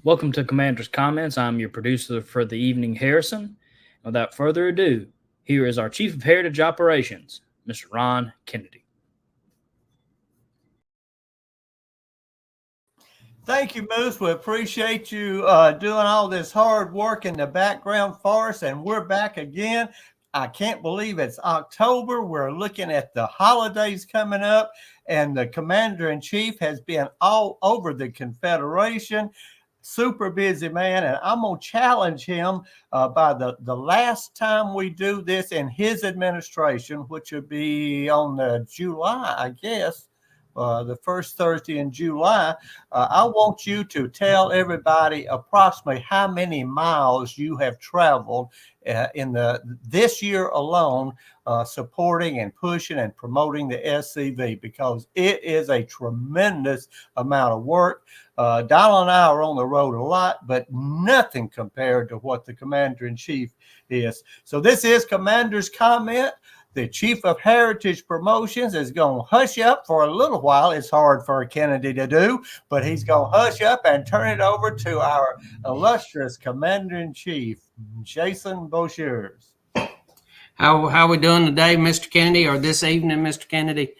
Welcome to Commander's Comments. I'm your producer for the evening, Harrison. Without further ado, here is our Chief of Heritage Operations, Mr. Ron Kennedy. Thank you, Moose. We appreciate you doing all this hard work in the background for us, and we're back again. I can't believe it's October. We're looking at the holidays coming up, and the Commander-in-Chief has been all over the Confederation. Super busy man, and I'm going to challenge him by the last time we do this in his administration, which would be on July, I guess. The first Thursday in July, I want you to tell everybody approximately how many miles you have traveled in this year alone, supporting and pushing and promoting the SCV, because it is a tremendous amount of work. Donald and I are on the road a lot, but nothing compared to what the Commander-in-Chief is. So this is Commander's Comment. The Chief of Heritage Promotions is going to hush up for a little while. It's hard for Kennedy to do, but he's going to hush up and turn it over to our illustrious Commander-in-Chief, Jason Boshers. How we doing today, Mr. Kennedy, or this evening, Mr. Kennedy?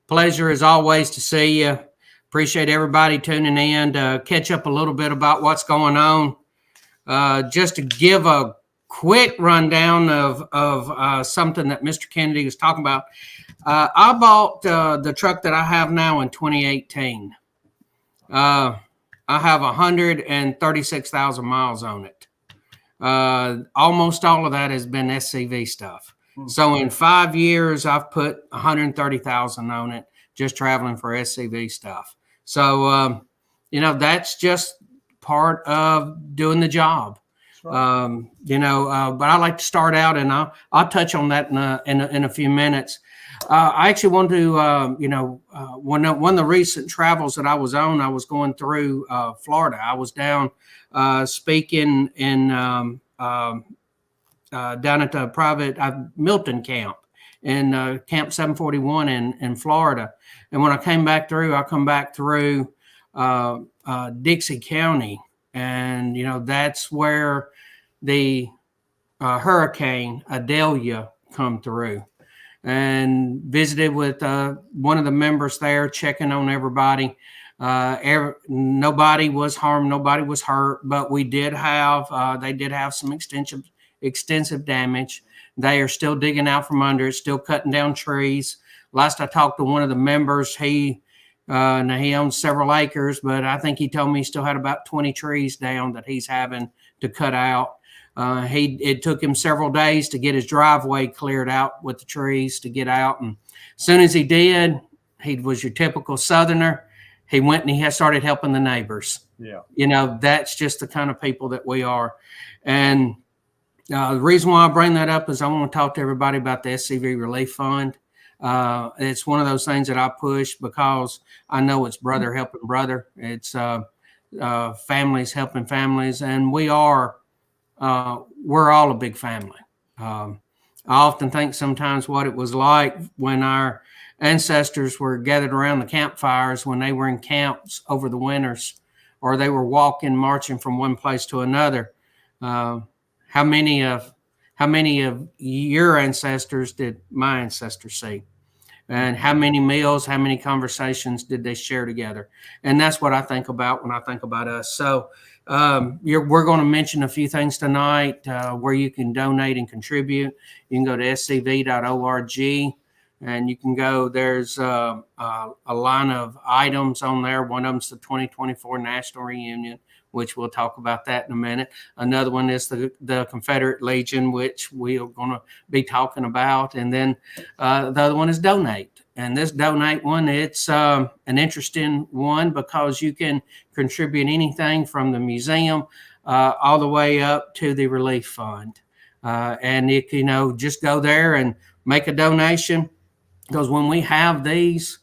Pleasure as always to see you. Appreciate everybody tuning in to catch up a little bit about what's going on. Just to give a quick rundown of something that Mr. Kennedy was talking about. I bought the truck that I have now in 2018. I have 136,000 miles on it. Almost all of that has been SCV stuff. So in 5 years, I've put 130,000 on it, just traveling for SCV stuff. So, that's just part of doing the job. Right. But I like to start out, and I'll touch on that in a few minutes. I actually want to, one of the recent travels that I was on, I was going through Florida. I was down speaking in down at the private Milton camp in Camp 741 in Florida. And when I come back through Dixie County. And, that's where the Hurricane Adelia come through, and visited with one of the members there, checking on everybody. Nobody was harmed. Nobody was hurt, but they did have some extensive damage. They are still digging out from under it, still cutting down trees. Last I talked to one of the members, now he owns several acres, but I think he told me he still had about 20 trees down that he's having to cut out. It took him several days to get his driveway cleared out with the trees to get out. And as soon as he did, he was your typical Southerner. He went and he started helping the neighbors. Yeah. That's just the kind of people that we are. And the reason why I bring that up is I want to talk to everybody about the SCV Relief Fund. It's one of those things that I push because I know it's brother helping brother. It's families helping families, and we're all a big family. I often think sometimes what it was like when our ancestors were gathered around the campfires when they were in camps over the winters, or they were marching from one place to another. How many of your ancestors did my ancestors see? And how many meals, how many conversations did they share together? And that's what I think about when I think about us. So we're going to mention a few things tonight where you can donate and contribute. You can go to scv.org, and you can go. There's a line of items on there. One of them's the 2024 National Reunion, which we'll talk about that in a minute. Another one is the Confederate Legion, which we're going to be talking about. And then the other one is donate. And this donate one, it's an interesting one because you can contribute anything from the museum all the way up to the relief fund. And just go there and make a donation, because when we have these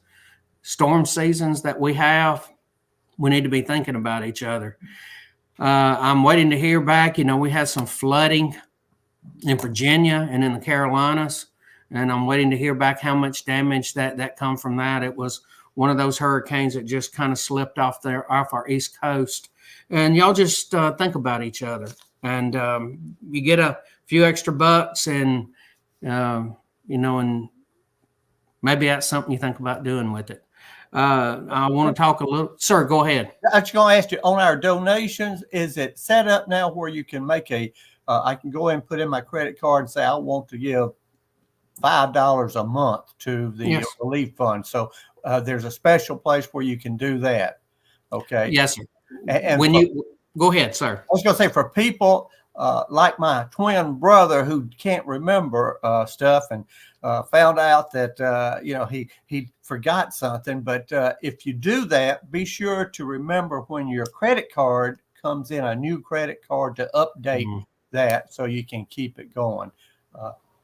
storm seasons that we have, we need to be thinking about each other. I'm waiting to hear back. We had some flooding in Virginia and in the Carolinas, and I'm waiting to hear back how much damage that come from that. It was one of those hurricanes that just kind of slipped off our East Coast. and y'all just think about each other, and you get a few extra bucks, and and maybe that's something you think about doing with it. I want to talk a little. Sir, go ahead. I was going to ask you on our donations. Is it set up now where you can make I can go in and put in my credit card and say I want to give $5 a month to the relief fund. So there's a special place where you can do that. Okay. Yes, sir. And when you go ahead, sir. I was going to say for people like my twin brother who can't remember stuff and found out that he forgot something. But if you do that, be sure to remember when your credit card comes in, a new credit card, to update that so you can keep it going.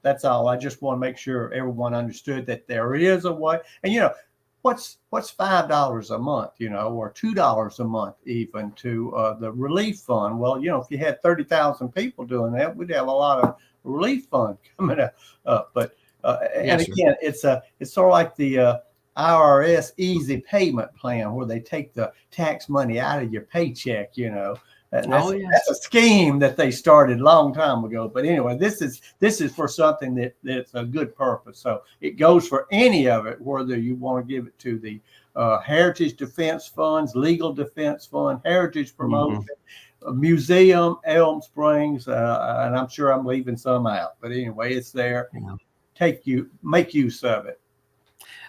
That's all. I just want to make sure everyone understood that there is a way. And what's $5 a month, or $2 a month even to the relief fund? Well, if you had 30,000 people doing that, we'd have a lot of relief fund coming up. But and again, it's sort of like the IRS easy payment plan where they take the tax money out of your paycheck. That's a scheme that they started a long time ago. But anyway, this is for something that's a good purpose. So it goes for any of it, whether you want to give it to the Heritage Defense Funds, Legal Defense Fund, Heritage Promotion, Museum, Elm Springs, and I'm sure I'm leaving some out. But anyway, it's there. Make use of it.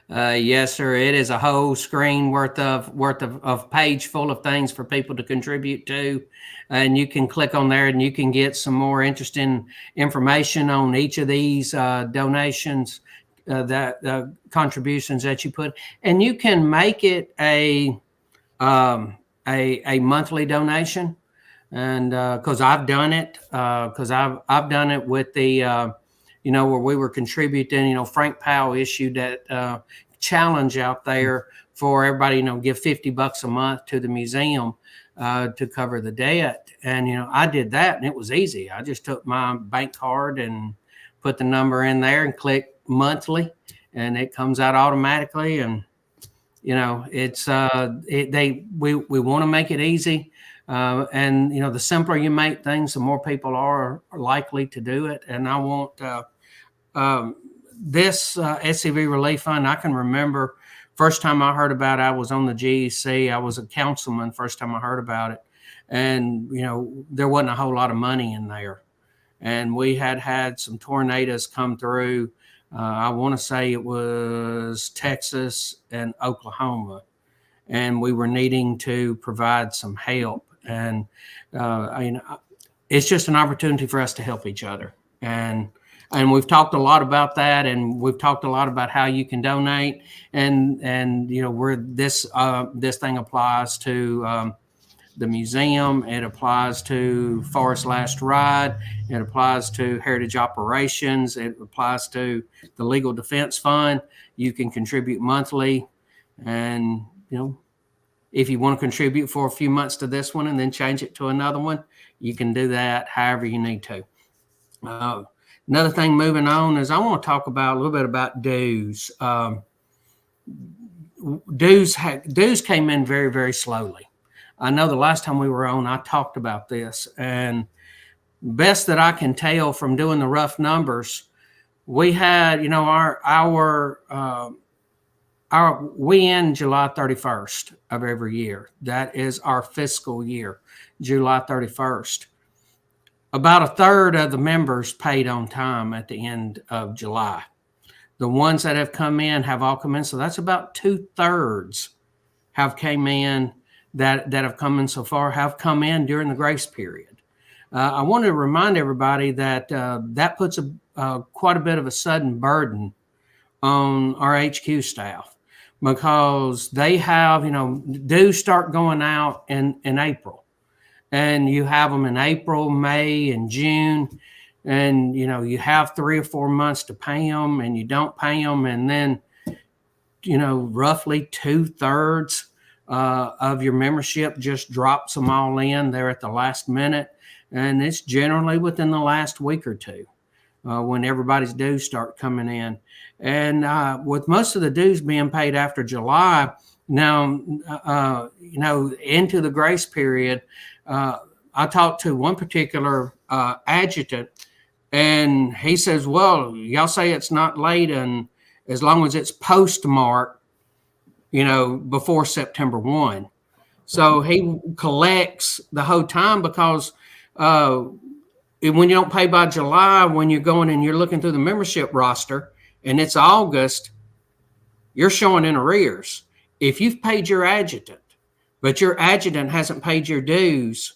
Yes, sir. It is a whole screen worth of page full of things for people to contribute to, and you can click on there and you can get some more interesting information on each of these donations, that contributions that you put, and you can make it a monthly donation, and because I've done it, I've done it with the. Where we were contributing, Frank Powell issued that challenge out there for everybody, give $50 a month to the museum to cover the debt. And, I did that and it was easy. I just took my bank card and put the number in there and click monthly and it comes out automatically. And, it's we want to make it easy. And, the simpler you make things, the more people are likely to do it. And I want this SCV Relief Fund. I can remember first time I heard about it, I was on the GEC. I was a councilman first time I heard about it. And, there wasn't a whole lot of money in there. And we had some tornadoes come through. I want to say it was Texas and Oklahoma. And we were needing to provide some help. And it's just an opportunity for us to help each other. And we've talked a lot about that, and we've talked a lot about how you can donate, and where this thing applies to the museum, it applies to Forest Last Ride, it applies to Heritage Operations, it applies to the Legal Defense Fund. You can contribute monthly, and if you want to contribute for a few months to this one and then change it to another one, you can do that however you need to. Another thing moving on is I want to talk about a little bit about dues. Dues came in very, very slowly. I know the last time we were on, I talked about this, and best that I can tell from doing the rough numbers, we had, we end July 31st of every year. That is our fiscal year, July 31st. About a third of the members paid on time at the end of July. The ones that have come in have all come in. So that's about 2/3 have came in that have come in so far, have come in during the grace period. I want to remind everybody that that puts quite a bit of a sudden burden on our HQ staff, because they have, dues start going out in April. And you have them in April, May, and June. And, you have 3 or 4 months to pay them, and you don't pay them. And then, roughly 2/3 of your membership just drops them all in there at the last minute. And it's generally within the last week or two when everybody's dues start coming in. And with most of the dues being paid after July, Now, into the grace period, I talked to one particular adjutant, and he says, well, y'all say it's not late, and as long as it's postmarked, before September 1. So he collects the whole time because when you don't pay by July, when you're going and you're looking through the membership roster and it's August, you're showing in arrears. If you've paid your adjutant, but your adjutant hasn't paid your dues,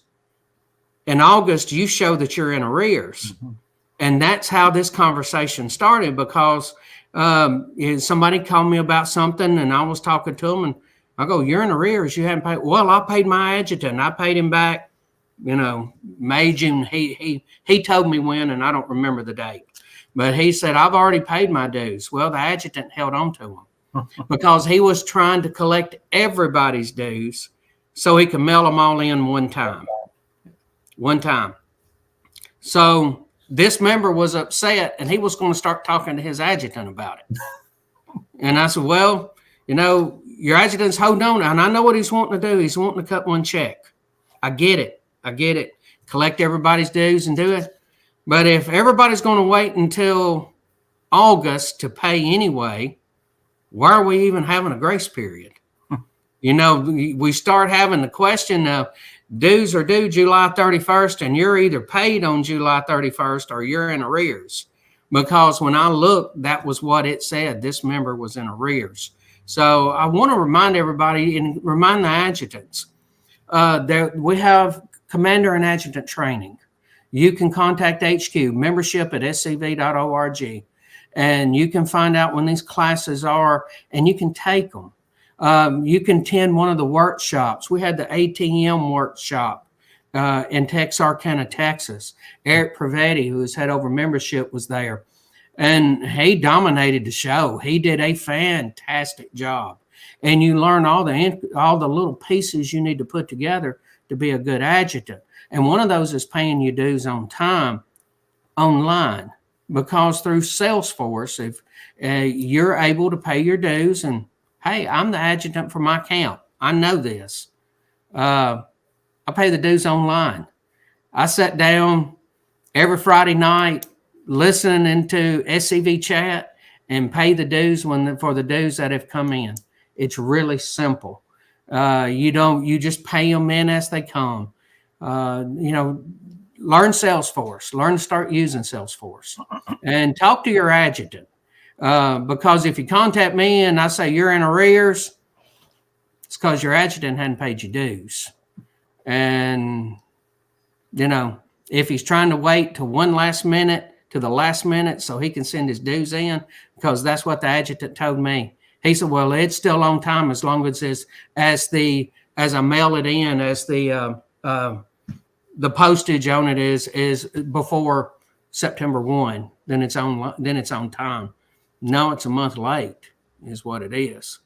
in August, you show that you're in arrears. Mm-hmm. And that's how this conversation started, because somebody called me about something and I was talking to them and I go, you're in arrears. You haven't paid. Well, I paid my adjutant. I paid him back, May, June. He told me when, and I don't remember the date, but he said, I've already paid my dues. Well, the adjutant held on to him because he was trying to collect everybody's dues so he could mail them all in one time. So this member was upset and he was going to start talking to his adjutant about it. And I said, well, your adjutant's holding on, and I know what he's wanting to do. He's wanting to cut one check. I get it. Collect everybody's dues and do it. But if everybody's going to wait until August to pay anyway, why are we even having a grace period? We start having the question of dues are due July 31st, and you're either paid on July 31st or you're in arrears. Because when I looked, that was what it said. This member was in arrears. So I want to remind everybody and remind the adjutants that we have commander and adjutant training. You can contact HQ, membership at scv.org, and you can find out when these classes are, and you can take them. You can attend one of the workshops. We had the ATM workshop in Texarkana, Texas. Eric Pravetti, who is head over membership, was there. And he dominated the show. He did a fantastic job. And you learn all the little pieces you need to put together to be a good adjutant. And one of those is paying your dues on time online, because through Salesforce, if you're able to pay your dues, and hey, I'm the adjutant for my camp. I know this. I pay the dues online. I sat down every Friday night, listen into SCV chat, and pay the dues for the dues that have come in. It's really simple. You just pay them in as they come. Learn Salesforce, learn to start using Salesforce, and talk to your adjutant. Because if you contact me and I say you're in arrears, it's because your adjutant hadn't paid your dues. And, if he's trying to wait to the last minute so he can send his dues in, because that's what the adjutant told me. He said, well, it's still on time as long as I mail it in, as the postage on it is before September 1, then it's on time. No, it's a month late is what it is.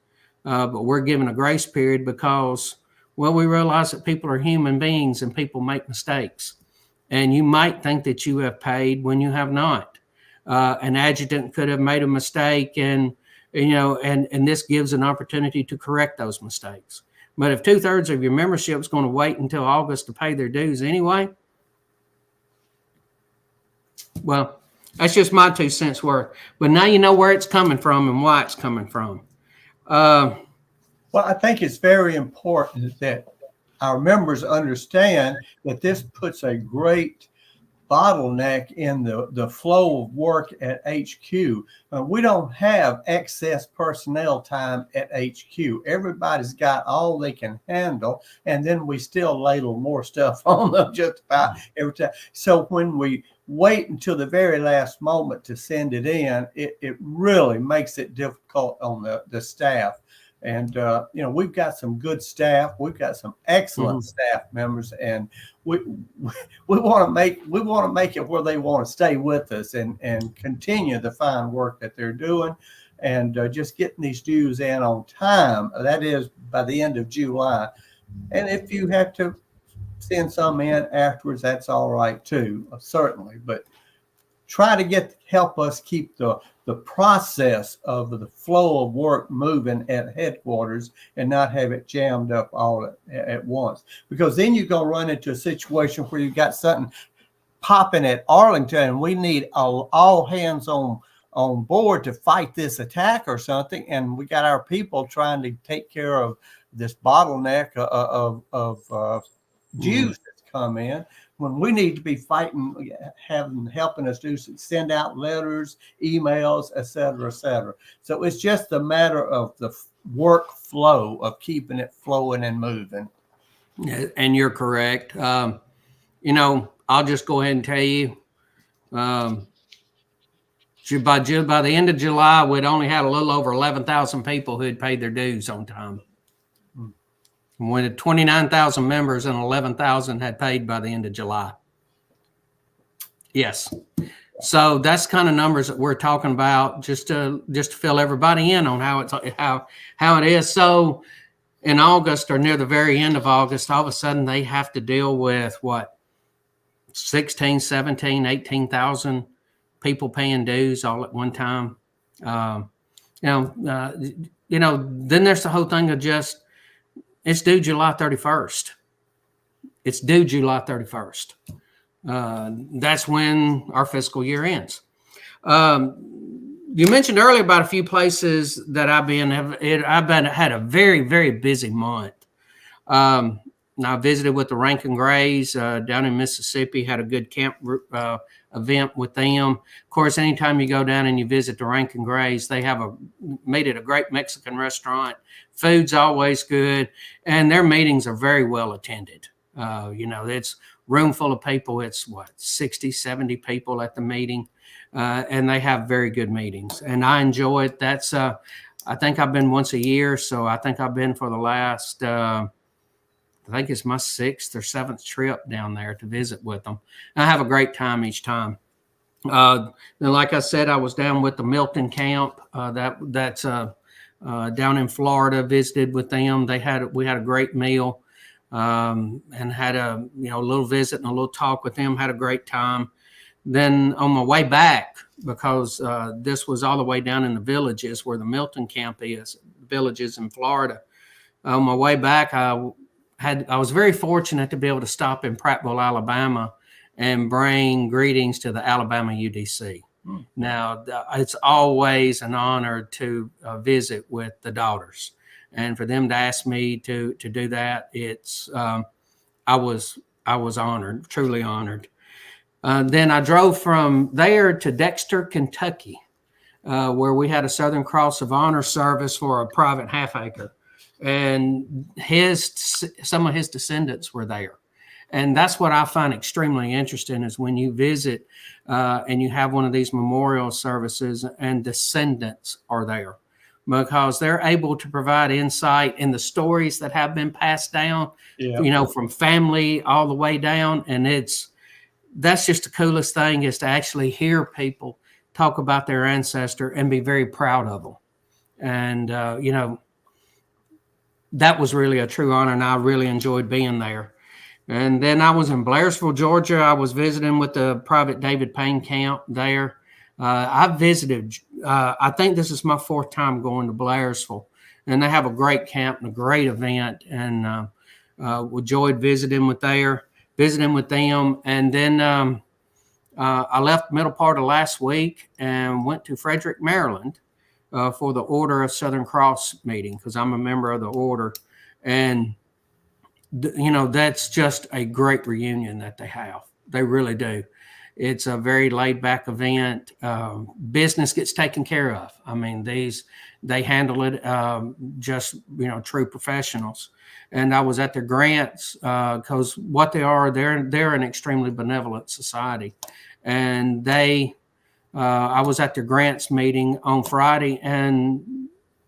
But we're given a grace period because, well, we realize that people are human beings and people make mistakes. And you might think that you have paid when you have not. An adjutant could have made a mistake, and this gives an opportunity to correct those mistakes. But if 2/3 of your membership is going to wait until August to pay their dues anyway, well, that's just my 2 cents worth. But now you know where it's coming from and why it's coming from. Well, I think it's very important that our members understand that this puts a great bottleneck in the flow of work at HQ. We don't have excess personnel time at HQ. Everybody's got all they can handle, and then we still ladle more stuff on them just about every time. So when we wait until the very last moment to send it in, it really makes it difficult on the staff. And we've got some good staff. We've got some excellent staff members, and we want to make it where they want to stay with us and continue the fine work that they're doing, and just getting these dues in on time. That is by the end of July. And if you have to send some in afterwards, that's all right too, certainly. But try to help us keep the process of the flow of work moving at headquarters and not have it jammed up all at once. Because then you're going to run into a situation where you got something popping at Arlington and we need all hands on board to fight this attack or something. And we got our people trying to take care of this bottleneck of Jews that's come in, when we need to be fighting, helping us send out letters, emails, et cetera, et cetera. So it's just a matter of the workflow of keeping it flowing and moving. And you're correct. I'll just go ahead and tell you, by the end of July, we'd only had a little over 11,000 people who had paid their dues on time. We had 29,000 members and 11,000 had paid by the end of July. Yes. So that's kind of numbers that we're talking about, just to fill everybody in on how it is. So in August, or near the very end of August, all of a sudden they have to deal with 16, 17, 18,000 people paying dues all at one time. Then there's the whole thing of just, it's due July 31st. It's due July 31st. That's when our fiscal year ends. You mentioned earlier about a few places that I've had a very, very busy month. I visited with the Rankin Grays down in Mississippi, had a good camp event with them. Of course, anytime you go down and you visit the Rankin Grays, they have made it a great Mexican restaurant. Food's always good, and their meetings are very well attended. It's room full of people. It's 60, 70 people at the meeting, and they have very good meetings, and I enjoy it. That's I think I've been once a year, so I think I've been for the last I think it's my 6th or 7th trip down there to visit with them. I have a great time each time. And like I said, I was down with the Milton camp that's down in Florida, visited with them. We had a great meal and had a little visit and a little talk with them, had a great time. Then on my way back, because this was all the way down in the villages where the Milton camp is, villages in Florida. On my way back, I was very fortunate to be able to stop in Prattville, Alabama, and bring greetings to the Alabama UDC. Now, it's always an honor to visit with the daughters, and for them to ask me to do that, I was honored, truly honored. Then I drove from there to Dexter, Kentucky, where we had a Southern Cross of Honor service for a private half-acre. And some of his descendants were there. And that's what I find extremely interesting, is when you visit and you have one of these memorial services and descendants are there, because they're able to provide insight in the stories that have been passed down, from family all the way down. And that's just the coolest thing, is to actually hear people talk about their ancestor and be very proud of them. And, that was really a true honor, and I really enjoyed being there. And then I was in Blairsville, Georgia. I was visiting with the Private David Payne camp there. I visited, I think this is my 4th time going to Blairsville, and they have a great camp and a great event, and enjoyed visiting with them. And then I left the middle part of last week and went to Frederick, Maryland, for the Order of Southern Cross meeting, because I'm a member of the order. And, that's just a great reunion that they have. They really do. It's a very laid back event. Business gets taken care of. I mean, they handle it just, true professionals. And I was at their grants because what they are, they're an extremely benevolent society. And I was at their grants meeting on Friday, and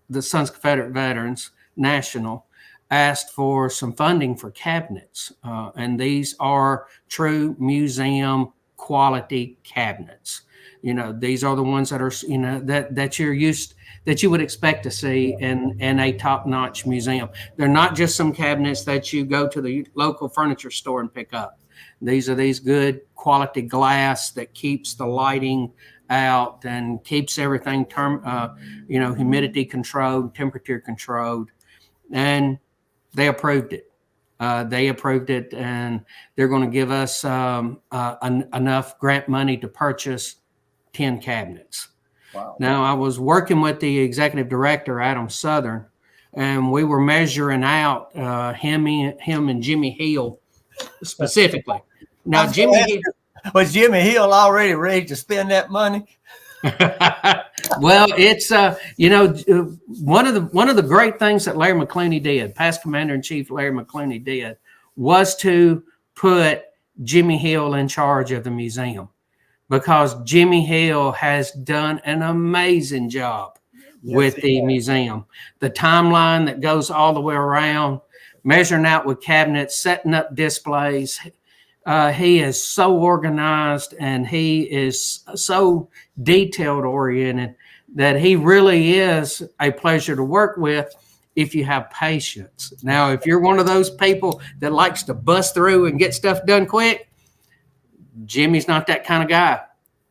the Sons of Confederate Veterans National asked for some funding for cabinets. And these are true museum quality cabinets. These are the ones that are, that you would expect to see in a top-notch museum. They're not just some cabinets that you go to the local furniture store and pick up. These are these good quality glass that keeps the lighting out and keeps everything humidity controlled, temperature controlled. And they approved it. And they're going to give us enough grant money to purchase 10 cabinets. Wow. Now, I was working with the executive director, Adam Southern, and we were measuring out him and Jimmy Hill specifically. Now, was Jimmy Hill already ready to spend that money? Well, it's one of the great things that Larry McClooney did, past Commander-in-Chief Larry McClooney did, was to put Jimmy Hill in charge of the museum, because Jimmy Hill has done an amazing job with the museum. The timeline that goes all the way around, measuring out with cabinets, setting up displays. He is so organized and he is so detailed oriented that he really is a pleasure to work with if you have patience. Now, if you're one of those people that likes to bust through and get stuff done quick, Jimmy's not that kind of guy.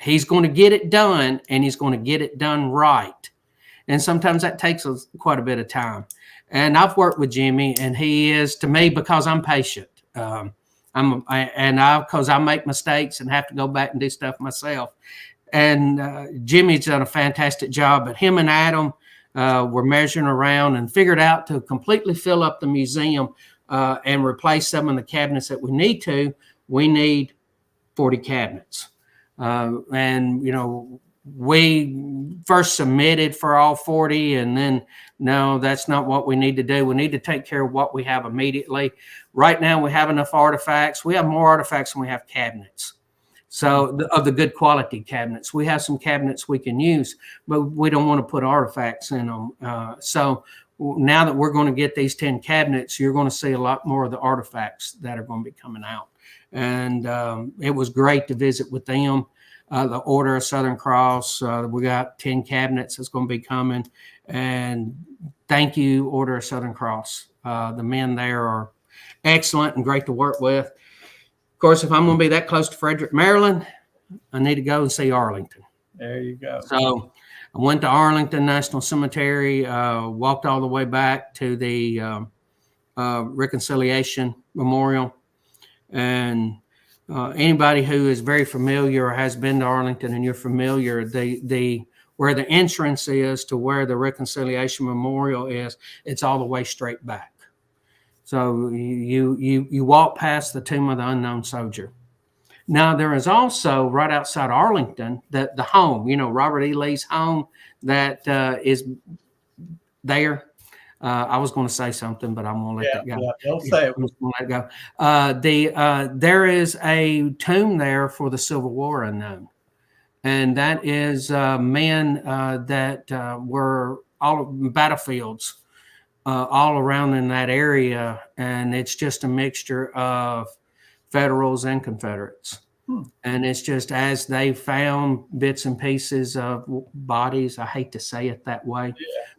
He's going to get it done, and he's going to get it done right. And sometimes that takes quite a bit of time. And I've worked with Jimmy, and he is to me, because I'm patient. Because I make mistakes and have to go back and do stuff myself. And Jimmy's done a fantastic job. But him and Adam were measuring around and figured out to completely fill up the museum and replace some of the cabinets that we need to. We need 40 cabinets. We first submitted for all 40, and then, no, that's not what we need to do. We need to take care of what we have immediately. Right now, we have enough artifacts. We have more artifacts than we have cabinets. So of the good quality cabinets, we have some cabinets we can use, but we don't want to put artifacts in them. So now that we're going to get these 10 cabinets, you're going to see a lot more of the artifacts that are going to be coming out. And it was great to visit with them. The Order of Southern Cross, we got 10 cabinets that's going to be coming. And thank you, Order of Southern Cross. The men there are excellent and great to work with. Of course, if I'm going to be that close to Frederick, Maryland, I need to go and see Arlington. There you go. So I went to Arlington National Cemetery, walked all the way back to the Reconciliation Memorial. And anybody who is very familiar or has been to Arlington and you're familiar, where the entrance is to where the Reconciliation Memorial is, it's all the way straight back. So you walk past the Tomb of the Unknown Soldier. Now, there is also right outside Arlington, the home, Robert E. Lee's home that is there. I was going to say something, but I'm going to let that go. Yeah, don't say it. I'm just going to let it go. There is a tomb there for the Civil War unknown. And that is men that were all battlefields all around in that area. And it's just a mixture of Federals and Confederates. And it's just as they found bits and pieces of bodies, I hate to say it that way,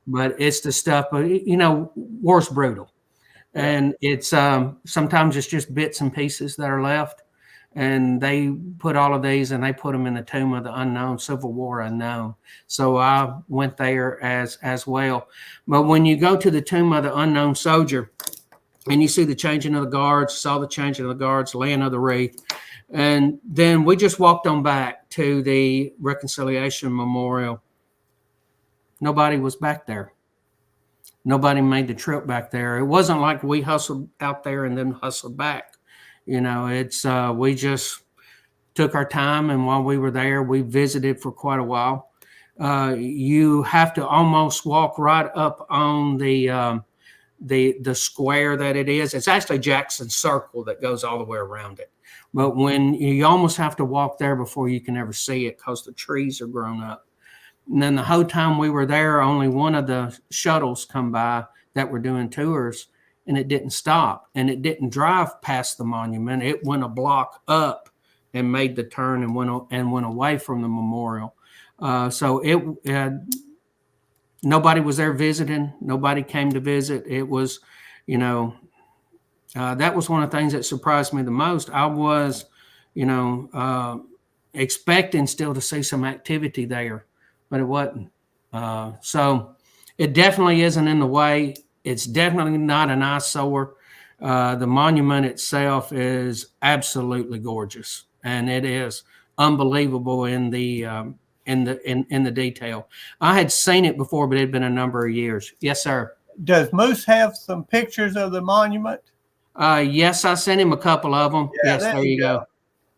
but it's the stuff, war's brutal. And it's sometimes it's just bits and pieces that are left. And they put all of these and they put them in the Tomb of the Unknown, Civil War unknown. So I went there as well. But when you go to the Tomb of the Unknown Soldier and you see the changing of the guards, saw the changing of the guards, laying of the wreath, and then we just walked on back to the Reconciliation Memorial. Nobody was back there. Nobody made the trip back there. It wasn't like we hustled out there and then hustled back. It's we just took our time, and while we were there, we visited for quite a while. You have to almost walk right up on the square that it is. It's actually Jackson Circle that goes all the way around it. But when you almost have to walk there before you can ever see it because the trees are grown up. And then the whole time we were there, only one of the shuttles come by that were doing tours, and it didn't stop. And it didn't drive past the monument. It went a block up and made the turn and went away from the memorial. So nobody was there visiting. Nobody came to visit. It was, That was one of the things that surprised me the most. I was, expecting still to see some activity there, but it wasn't. So it definitely isn't in the way. It's definitely not an eyesore. The monument itself is absolutely gorgeous, and it is unbelievable in the detail. I had seen it before, but it had been a number of years. Yes, sir. Does Moose have some pictures of the monument? Yes, I sent him a couple of them. Yeah, Yes, there you go.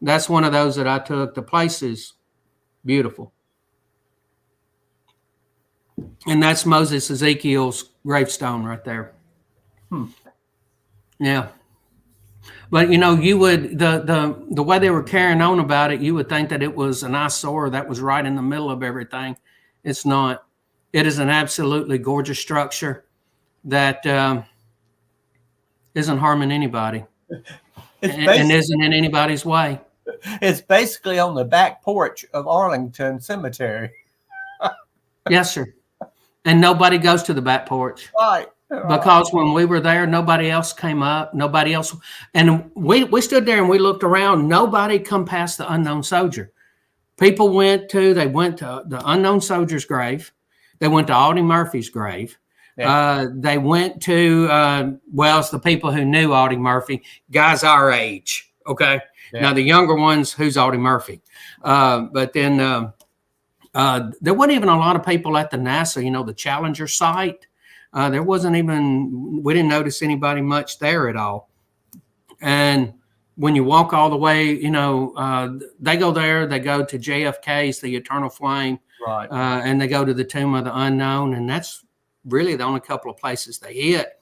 That's one of those that I took. The place is beautiful. And that's Moses Ezekiel's gravestone right there. Yeah. But you would the way they were carrying on about it, you would think that it was an eyesore that was right in the middle of everything. It's not. It is an absolutely gorgeous structure that isn't harming anybody and isn't in anybody's way. It's basically on the back porch of Arlington Cemetery. Yes, sir. And nobody goes to the back porch. Right. Because when we were there, nobody else came up. Nobody else. And we stood there and we looked around. Nobody come past the unknown soldier. People went to the unknown soldier's grave. They went to Audie Murphy's grave. Yeah. They went to, it's the people who knew Audie Murphy, guys our age. Okay. Yeah. Now the younger ones, who's Audie Murphy? But then there wasn't even a lot of people at the NASA, the Challenger site. There wasn't even, we didn't notice anybody much there at all. And when you walk all the way, they go there, they go to JFK's, the Eternal Flame. Right. And they go to the Tomb of the Unknown. And that's really the only couple of places they hit.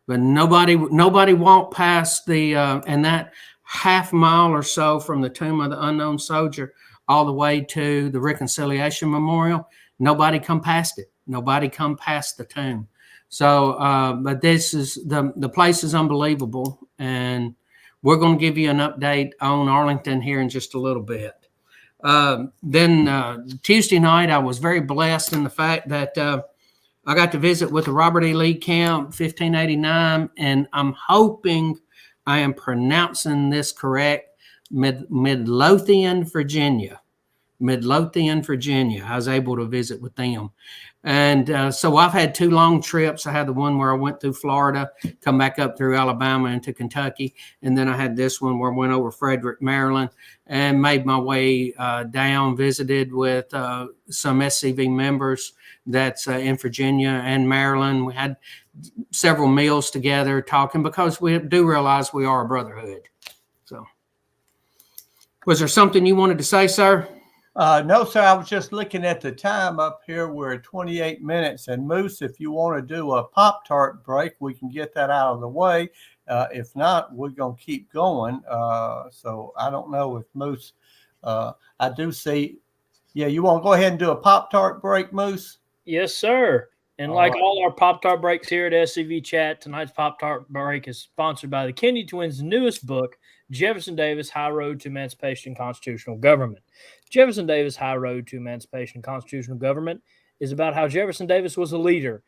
But nobody walked past and that half mile or so from the Tomb of the Unknown Soldier all the way to the Reconciliation Memorial. Nobody come past it. Nobody come past the tomb. So, but this is the place is unbelievable, and we're going to give you an update on Arlington here in just a little bit. Then Tuesday night, I was very blessed in the fact that I got to visit with the Robert E. Lee Camp 1589, and I'm hoping I am pronouncing this correct, Midlothian, Virginia. Midlothian, Virginia. I was able to visit with them. And so I've had 2 long trips. I had the one where I went through Florida, come back up through Alabama into Kentucky. And then I had this one where I went over Frederick, Maryland, and made my way down, visited with some SCV members that's in Virginia and Maryland. We had several meals together talking because we do realize we are a brotherhood. So was there something you wanted to say, sir? No, sir. I was just looking at the time up here. We're at 28 minutes. And Moose, if you want to do a Pop-Tart break, we can get that out of the way. If not, we're going to keep going. So I don't know if Moose, I do see. Yeah, you want to go ahead and do a Pop-Tart break, Moose? Yes, sir. And all our Pop-Tart breaks here at SCV Chat, tonight's Pop-Tart break is sponsored by the Kennedy Twins' newest book, Jefferson Davis, High Road to Emancipation and Constitutional Government. Jefferson Davis, High Road to Emancipation and Constitutional Government is about how Jefferson Davis was a leader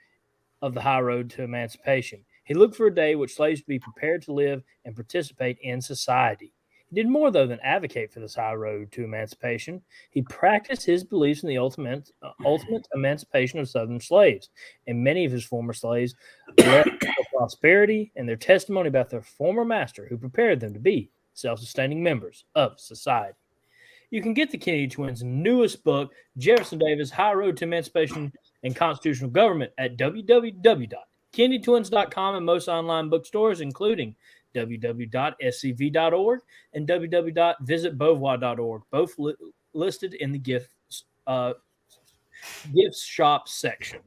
of the high road to emancipation. He looked for a day which slaves would be prepared to live and participate in society. He did more, though, than advocate for this high road to emancipation. He practiced his beliefs in the ultimate emancipation of Southern slaves, and many of his former slaves led to prosperity and their testimony about their former master who prepared them to be self-sustaining members of society. You can get the Kennedy Twins' newest book, Jefferson Davis, High Road to Emancipation and Constitutional Government, at www.kennedytwins.com and most online bookstores, including www.scv.org and www.visitbeauvoir.org, both listed in the gifts shop section.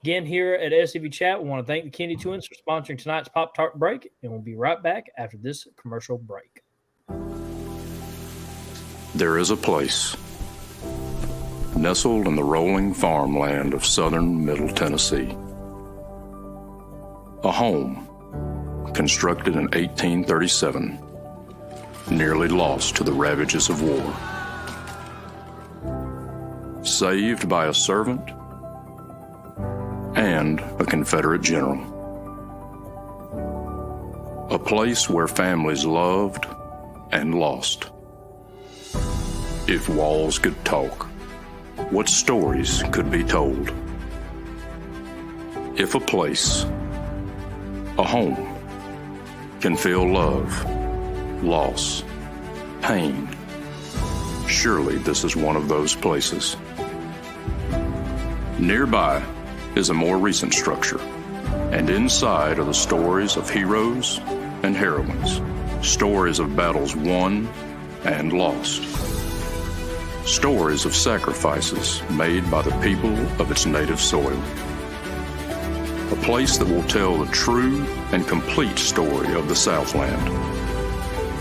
Again, here at SCV Chat, we want to thank the Kennedy Twins for sponsoring tonight's Pop-Tart break, and we'll be right back after this commercial break. There is a place nestled in the rolling farmland of southern Middle Tennessee. A home constructed in 1837, nearly lost to the ravages of war. Saved by a servant and a Confederate general. A place where families loved and lost. If walls could talk, what stories could be told? If a place, a home, can feel love, loss, pain, surely this is one of those places. Nearby is a more recent structure, and inside are the stories of heroes and heroines, stories of battles won and lost, stories of sacrifices made by the people of its native soil. A place that will tell the true and complete story of the Southland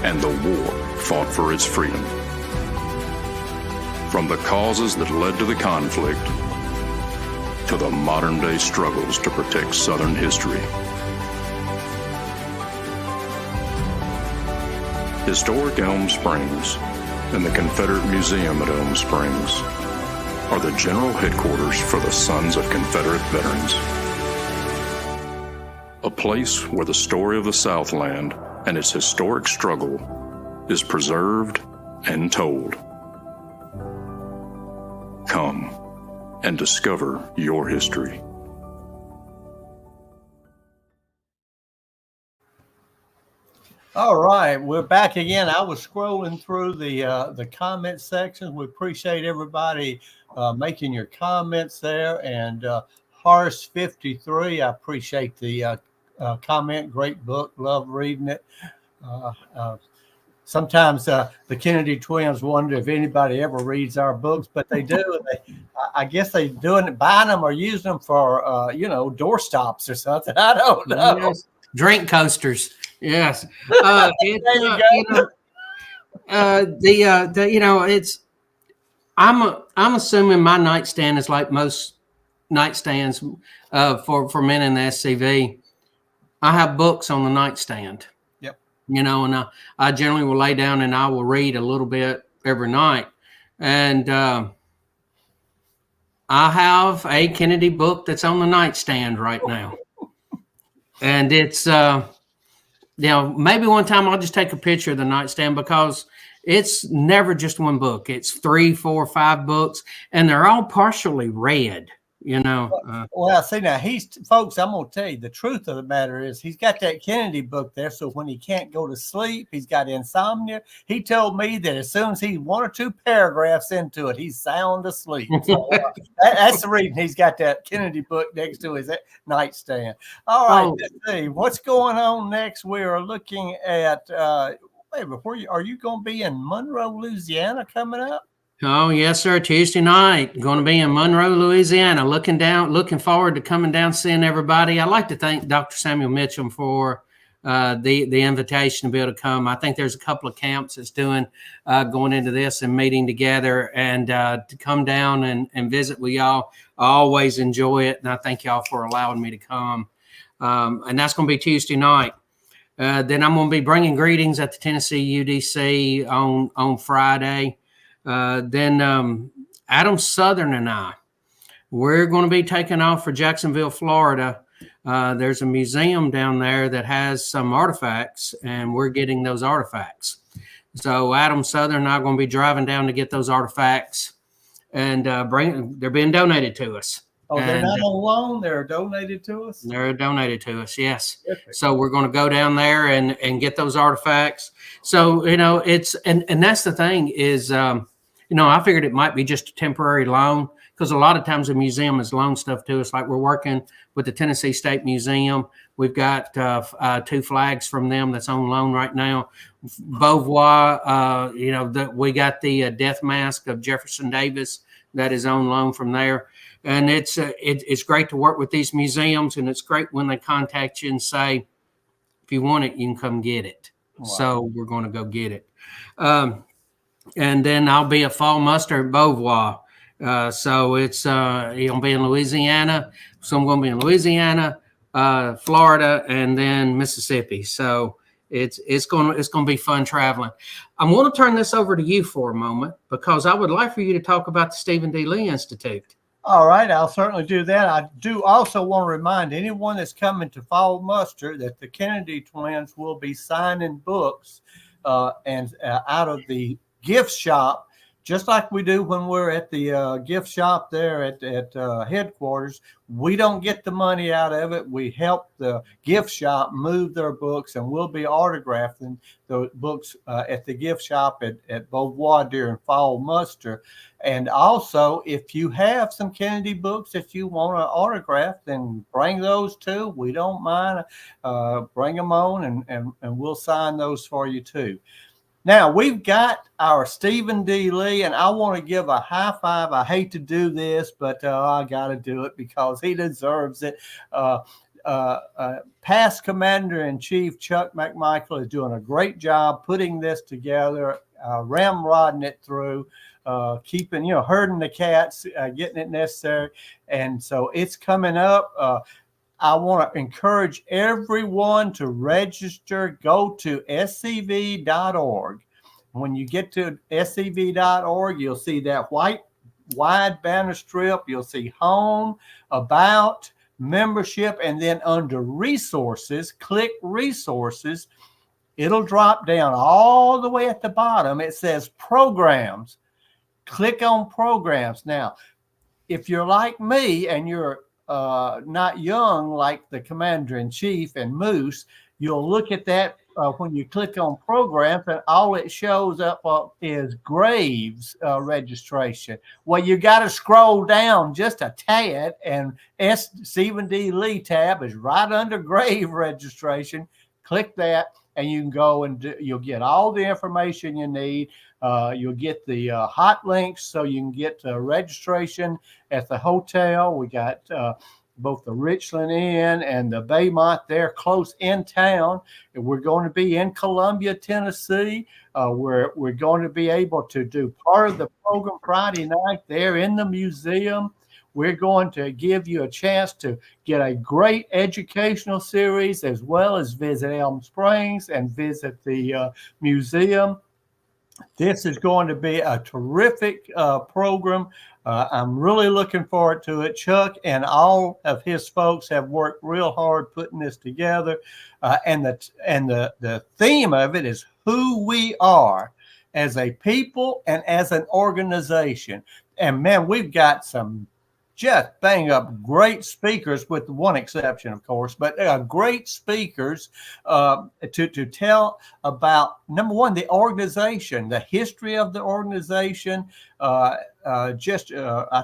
and the war fought for its freedom. From the causes that led to the conflict to the modern-day struggles to protect Southern history. Historic Elm Springs and the Confederate Museum at Elm Springs are the general headquarters for the Sons of Confederate Veterans. A place where the story of the Southland and its historic struggle is preserved and told. Come and discover your history. All right, we're back again. I was scrolling through the comment section. We appreciate everybody making your comments there. And Horace 53, I appreciate the comment. Great book, love reading it. Sometimes the Kennedy twins wonder if anybody ever reads our books, but they do. I guess they're doing it, buying them or using them for, door stops or something. I don't know. Yes. Drink coasters. Yes. I'm assuming my nightstand is like most nightstands for men in the SCV. I have books on the nightstand. And I generally will lay down and I will read a little bit every night. And I have a Kennedy book that's on the nightstand right now. And it's, maybe one time I'll just take a picture of the nightstand because it's never just one book. It's 3, 4, 5 books, and they're all partially read. Well, see now, folks, I'm gonna tell you the truth of the matter is he's got that Kennedy book there, so when he can't go to sleep, he's got insomnia. He told me that as soon as he's 1 or 2 paragraphs into it, he's sound asleep. So, that's the reason he's got that Kennedy book next to his nightstand. All right, let's see what's going on next. We are looking at are you going to be in Monroe, Louisiana coming up? Oh, yes, sir. Tuesday night, going to be in Monroe, Louisiana. Looking forward to coming down, seeing everybody. I'd like to thank Dr. Samuel Mitchell for the invitation to be able to come. I think there's a couple of camps that's doing going into this and meeting together, and to come down and visit with y'all. I always enjoy it, and I thank y'all for allowing me to come. And that's going to be Tuesday night. Then I'm going to be bringing greetings at the Tennessee UDC on Friday. Then Adam Southern and we're going to be taking off for Jacksonville, Florida. There's a museum down there that has some artifacts, and we're getting those artifacts. So Adam Southern and I are going to be driving down to get those artifacts, and they're being donated to us. Oh, they're not on loan. They're donated to us? They're donated to us, yes. Perfect. So we're going to go down there and get those artifacts. So, it's, and that's the thing is, I figured it might be just a temporary loan because a lot of times the museum has loaned stuff to us. Like we're working with the Tennessee State Museum. We've got 2 flags from them that's on loan right now. Beauvoir, we got the death mask of Jefferson Davis that is on loan from there. And it's great to work with these museums, and it's great when they contact you and say, if you want it, you can come get it. Wow. So we're going to go get it. And then I'll be at Fall Muster at Beauvoir. So it's he'll be in Louisiana. So I'm going to be in Louisiana, Florida, and then Mississippi. So it's going to be fun traveling. I'm going to turn this over to you for a moment because I would like for you to talk about the Stephen D. Lee Institute. All right, I'll certainly do that. I do also want to remind anyone that's coming to Fall Muster that the Kennedy twins will be signing books and out of the gift shop, just like we do when we're at the gift shop there at headquarters. We don't get the money out of it. We help the gift shop move their books, and we'll be autographing the books at the gift shop at Beauvoir during Fall Muster. And also, if you have some Kennedy books that you want to autograph, then bring those too. We don't mind. Bring them on, and we'll sign those for you too. Now, we've got our Stephen D. Lee, and I want to give a high five. I hate to do this, but I got to do it because he deserves it. Past Commander-in-Chief Chuck McMichael is doing a great job putting this together, ramrodding it through, keeping, herding the cats, getting it necessary. And so it's coming up. I want to encourage everyone to register. Go to scv.org. When you get to scv.org, you'll see that wide banner strip. You'll see home, about, membership, and then under resources, click resources. It'll drop down all the way at the bottom. It says programs. Click on programs. Now, if you're like me and you're not young like the Commander-in-Chief and Moose, you'll look at that when you click on programs, and all it shows up is Graves registration. Well, you got to scroll down just a tad, and Stephen D. Lee tab is right under Grave registration. Click that, and you can go and you'll get all the information you need. You'll get the hot links so you can get registration at the hotel. We got both the Richland Inn and the Baymont there close in town. We're going to be in Columbia, Tennessee. We're going to be able to do part of the program Friday night there in the museum. We're going to give you a chance to get a great educational series, as well as visit Elm Springs and visit the museum. This is going to be a terrific program. I'm really looking forward to it. Chuck and all of his folks have worked real hard putting this together. And the theme of it is who we are as a people and as an organization. And man, we've got some just bang up great speakers, with one exception, of course, but great speakers to tell about, number one, the organization, the history of the organization. I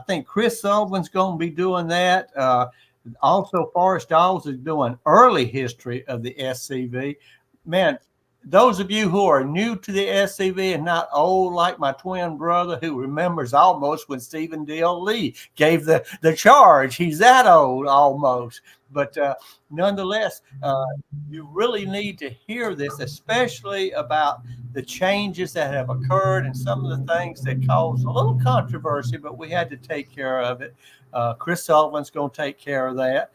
think Chris Sullivan's going to be doing that. Also, Forrest Dawes is doing early history of the SCV. Man, those of you who are new to the SCV and not old like my twin brother, who remembers almost when Stephen D. Lee gave the charge, he's that old almost. But nonetheless, you really need to hear this, especially about the changes that have occurred and some of the things that caused a little controversy, but we had to take care of it. Chris Sullivan's going to take care of that.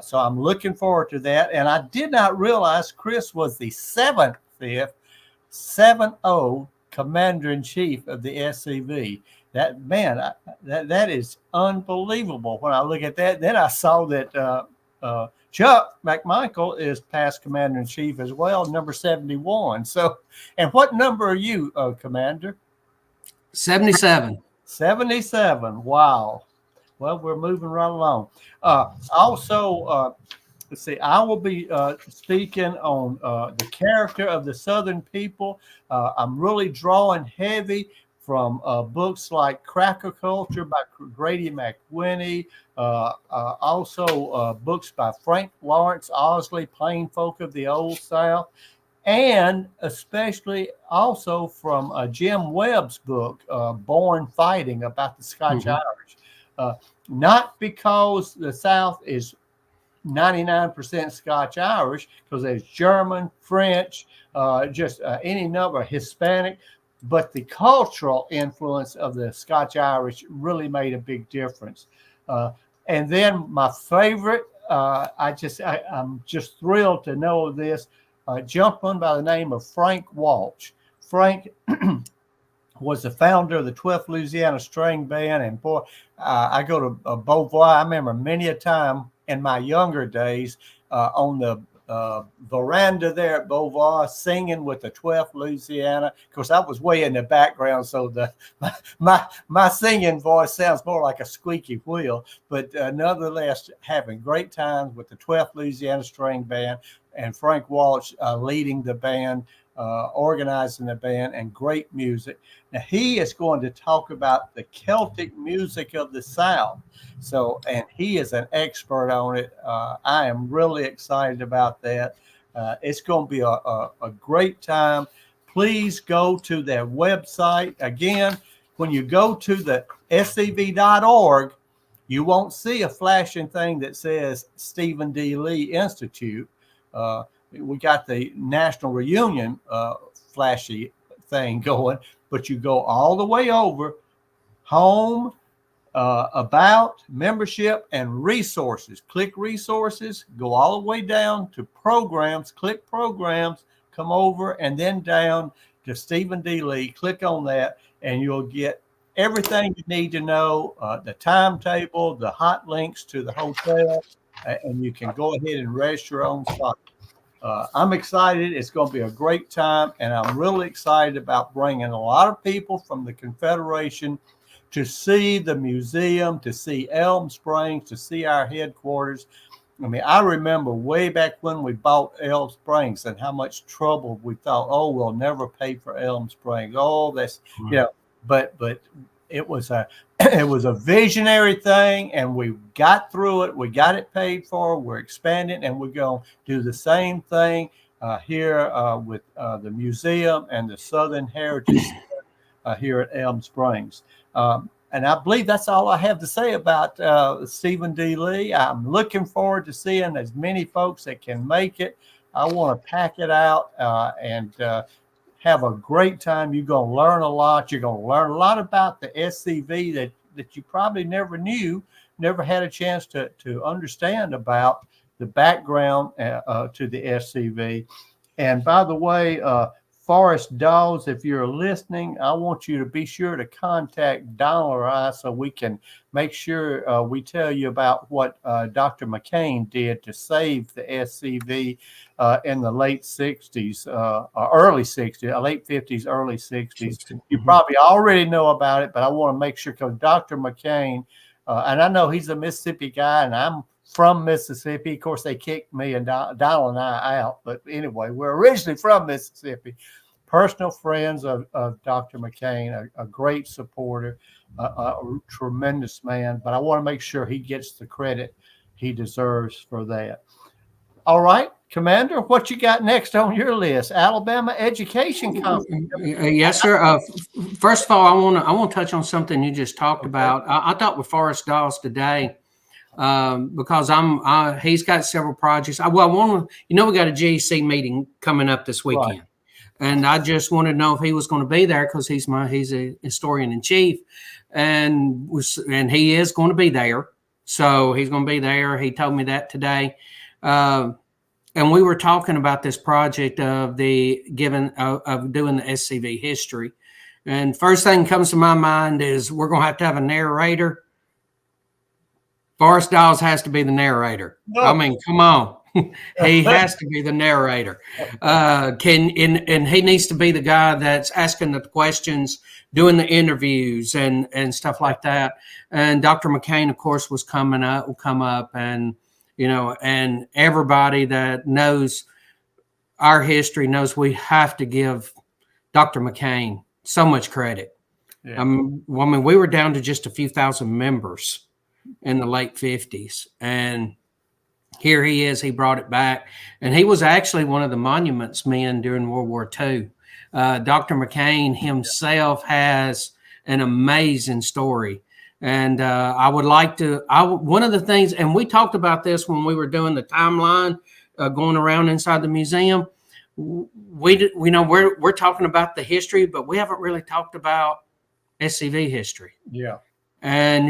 So I'm looking forward to that. And I did not realize Chris was the 7th 7-0 Commander-in-Chief of the SCV. That, man, that is unbelievable. When I look at that, then I saw that Chuck McMichael is past Commander-in-Chief as well, number 71. So, and what number are you, Commander? 77. 77. Wow. Well, we're moving right along. Let's see, I will be speaking on the character of the Southern people. I'm really drawing heavy from books like Cracker Culture by Grady McWhinney, also books by Frank Lawrence Osley, Plain Folk of the Old South, and especially also from Jim Webb's book, Born Fighting, about the Scotch Irish. Not because the South is 99% Scotch Irish, because there's German, French, just any number, Hispanic, but the cultural influence of the Scotch Irish really made a big difference. And then my favorite, I'm just thrilled to know this, gentleman by the name of Frank Walsh. Frank was the founder of the 12th Louisiana String Band. And boy, I go to Beauvoir. I remember many a time in my younger days on the veranda there at Beauvoir singing with the 12th Louisiana. Of course, I was way in the background, so my singing voice sounds more like a squeaky wheel. But nonetheless, having great times with the 12th Louisiana String Band and Frank Walsh leading the band, organizing the band, and great music. Now, he is going to talk about the Celtic music of the South. So, and he is an expert on it. I am really excited about that. It's going to be a great time. Please go to their website. Again, when you go to the scv.org, you won't see a flashing thing that says Stephen D. Lee Institute. We got the National Reunion flashy thing going, but you go all the way over, home, about, membership, and resources. Click resources, go all the way down to programs, click programs, come over, and then down to Stephen D. Lee. Click on that, and you'll get everything you need to know, the timetable, the hot links to the hotel, and you can go ahead and register your own site. I'm excited. It's going to be a great time, and I'm really excited about bringing a lot of people from the Confederation to see the museum, to see Elm Springs, to see our headquarters. I mean, I remember way back when we bought Elm Springs and how much trouble we thought, oh, we'll never pay for Elm Springs. Oh, that's, you know, but it was a visionary thing, and we got through it. We got it paid for. We're expanding, and we're going to do the same thing here with the museum and the Southern Heritage here at Elm Springs. And I believe that's all I have to say about Stephen D. Lee. I'm looking forward to seeing as many folks that can make it. I want to pack it out and have a great time. You're going to learn a lot. You're going to learn a lot about the SCV that you probably never knew, never had a chance to understand about the background to the SCV. And by the way, Forrest Dawes, if you're listening, I want you to be sure to contact Donald or I so we can make sure we tell you about what Dr. McCain did to save the SCV in the late 60s, early 60s, late 50s, early 60s. You probably already know about it, but I want to make sure because Dr. McCain, and I know he's a Mississippi guy, and I'm from Mississippi. Of course, they kicked me and Donald and I out. But anyway, we're originally from Mississippi. Personal friends of Dr. McCain, a great supporter, a tremendous man. But I want to make sure he gets the credit he deserves for that. All right, Commander, what you got next on your list? Alabama Education Conference. Yes, sir. First of all, I want to touch on something you just talked about. I talked with Forrest Dawes today. Because he's got several projects. We got a GEC meeting coming up this weekend, right. And I just wanted to know if he was going to be there because he's a historian in chief, and he is going to be there. So he's going to be there. He told me that today, and we were talking about this project of doing the SCV history. And first thing comes to my mind is we're going to have a narrator. Forrest Dawes has to be the narrator. No. I mean, come on. He has to be the narrator. And he needs to be the guy that's asking the questions, doing the interviews and stuff like that. And Dr. McCain, of course, will come up and, and everybody that knows our history knows we have to give Dr. McCain so much credit. Yeah. We were down to just a few thousand members in the late 50s, and here he is. He brought it back, and he was actually one of the monuments men during World War II. Dr. McCain himself has an amazing story, and I would like to. One of the things, and we talked about this when we were doing the timeline, going around inside the museum. We're talking about the history, but we haven't really talked about SCV history. Yeah. And,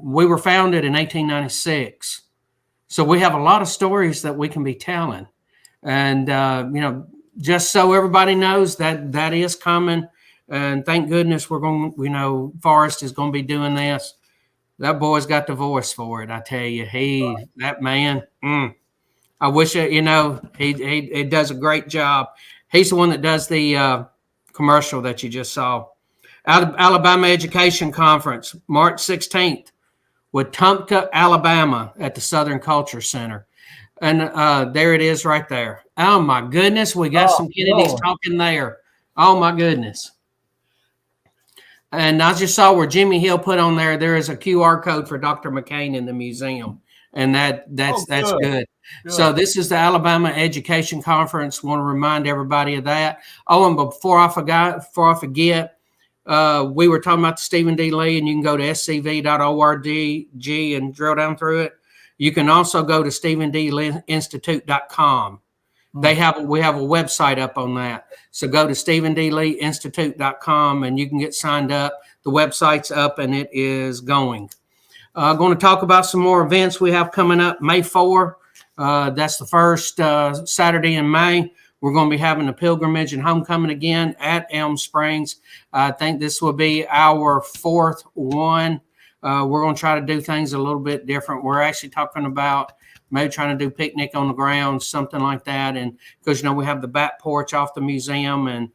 we were founded in 1896. So we have a lot of stories that we can be telling. And, just so everybody knows that is coming. And thank goodness we're going, Forrest is going to be doing this. That boy's got the voice for it. I tell you, that man, I wish he does a great job. He's the one that does the commercial that you just saw. Alabama Education Conference, March 16th, Wetumpka, Alabama, at the Southern Culture Center. And there it is right there. Oh, my goodness. We got some Kennedys talking there. Oh, my goodness. And I just saw where Jimmy Hill put on there is a QR code for Dr. McCain in the museum. And that's good. So this is the Alabama Education Conference. Want to remind everybody of that. Oh, and before I forget, we were talking about the Stephen D. Lee, and you can go to scv.org and drill down through it. You can also go to StephenDLeeInstitute.com. We have a website up on that. So go to StephenDLeeInstitute.com and you can get signed up. The website's up and it is going. Going to talk about some more events we have coming up. May 4, that's the first Saturday in May. We're going to be having a pilgrimage and homecoming again at Elm Springs. I think this will be our 4th one. We're going to try to do things a little bit different. We're actually talking about maybe trying to do picnic on the grounds, something like that. And because, we have the back porch off the museum and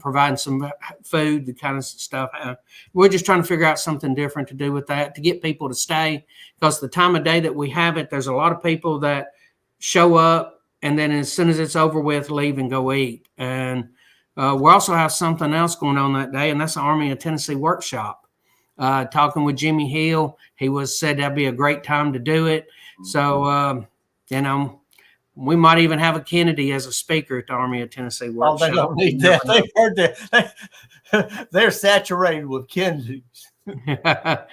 providing some food, the kind of stuff. We're just trying to figure out something different to do with that, to get people to stay. Because the time of day that we have it, there's a lot of people that show up and then as soon as it's over with, leave and go eat. And we also have something else going on that day, and that's the Army of Tennessee workshop. Talking with Jimmy Hill, he said that'd be a great time to do it. So, we might even have a Kennedy as a speaker at the Army of Tennessee workshop. Oh, they don't need that. They've heard that. They're saturated with Kennedys. Now,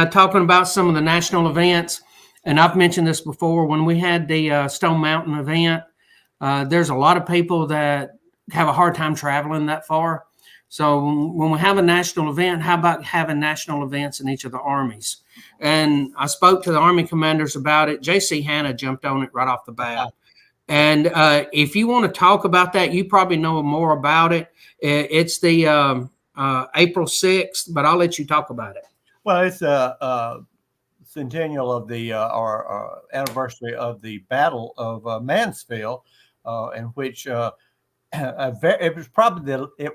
talking about some of the national events, and I've mentioned this before, when we had the Stone Mountain event, there's a lot of people that have a hard time traveling that far. So when we have a national event, how about having national events in each of the armies? And I spoke to the Army commanders about it. J.C. Hanna jumped on it right off the bat. And if you want to talk about that, you probably know more about it. It's the April 6th, but I'll let you talk about it. Well, it's a centennial of the our anniversary of the Battle of Mansfield, in which it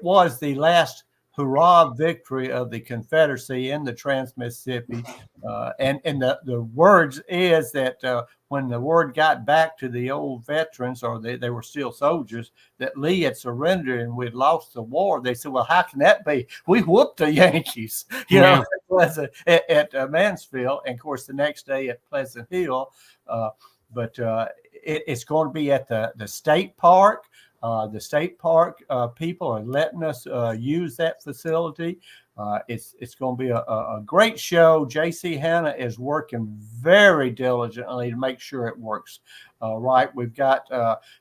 was the last hurrah victory of the Confederacy in the Trans-Mississippi. And the words is that when the word got back to the old veterans, or they were still soldiers, that Lee had surrendered and we'd lost the war, they said, well, how can that be? We whooped the Yankees, at Mansfield, and of course the next day at Pleasant Hill. But it's going to be at the state park. The state park people are letting us use that facility. It's going to be a great show. J.C. Hanna is working very diligently to make sure it works right. We've got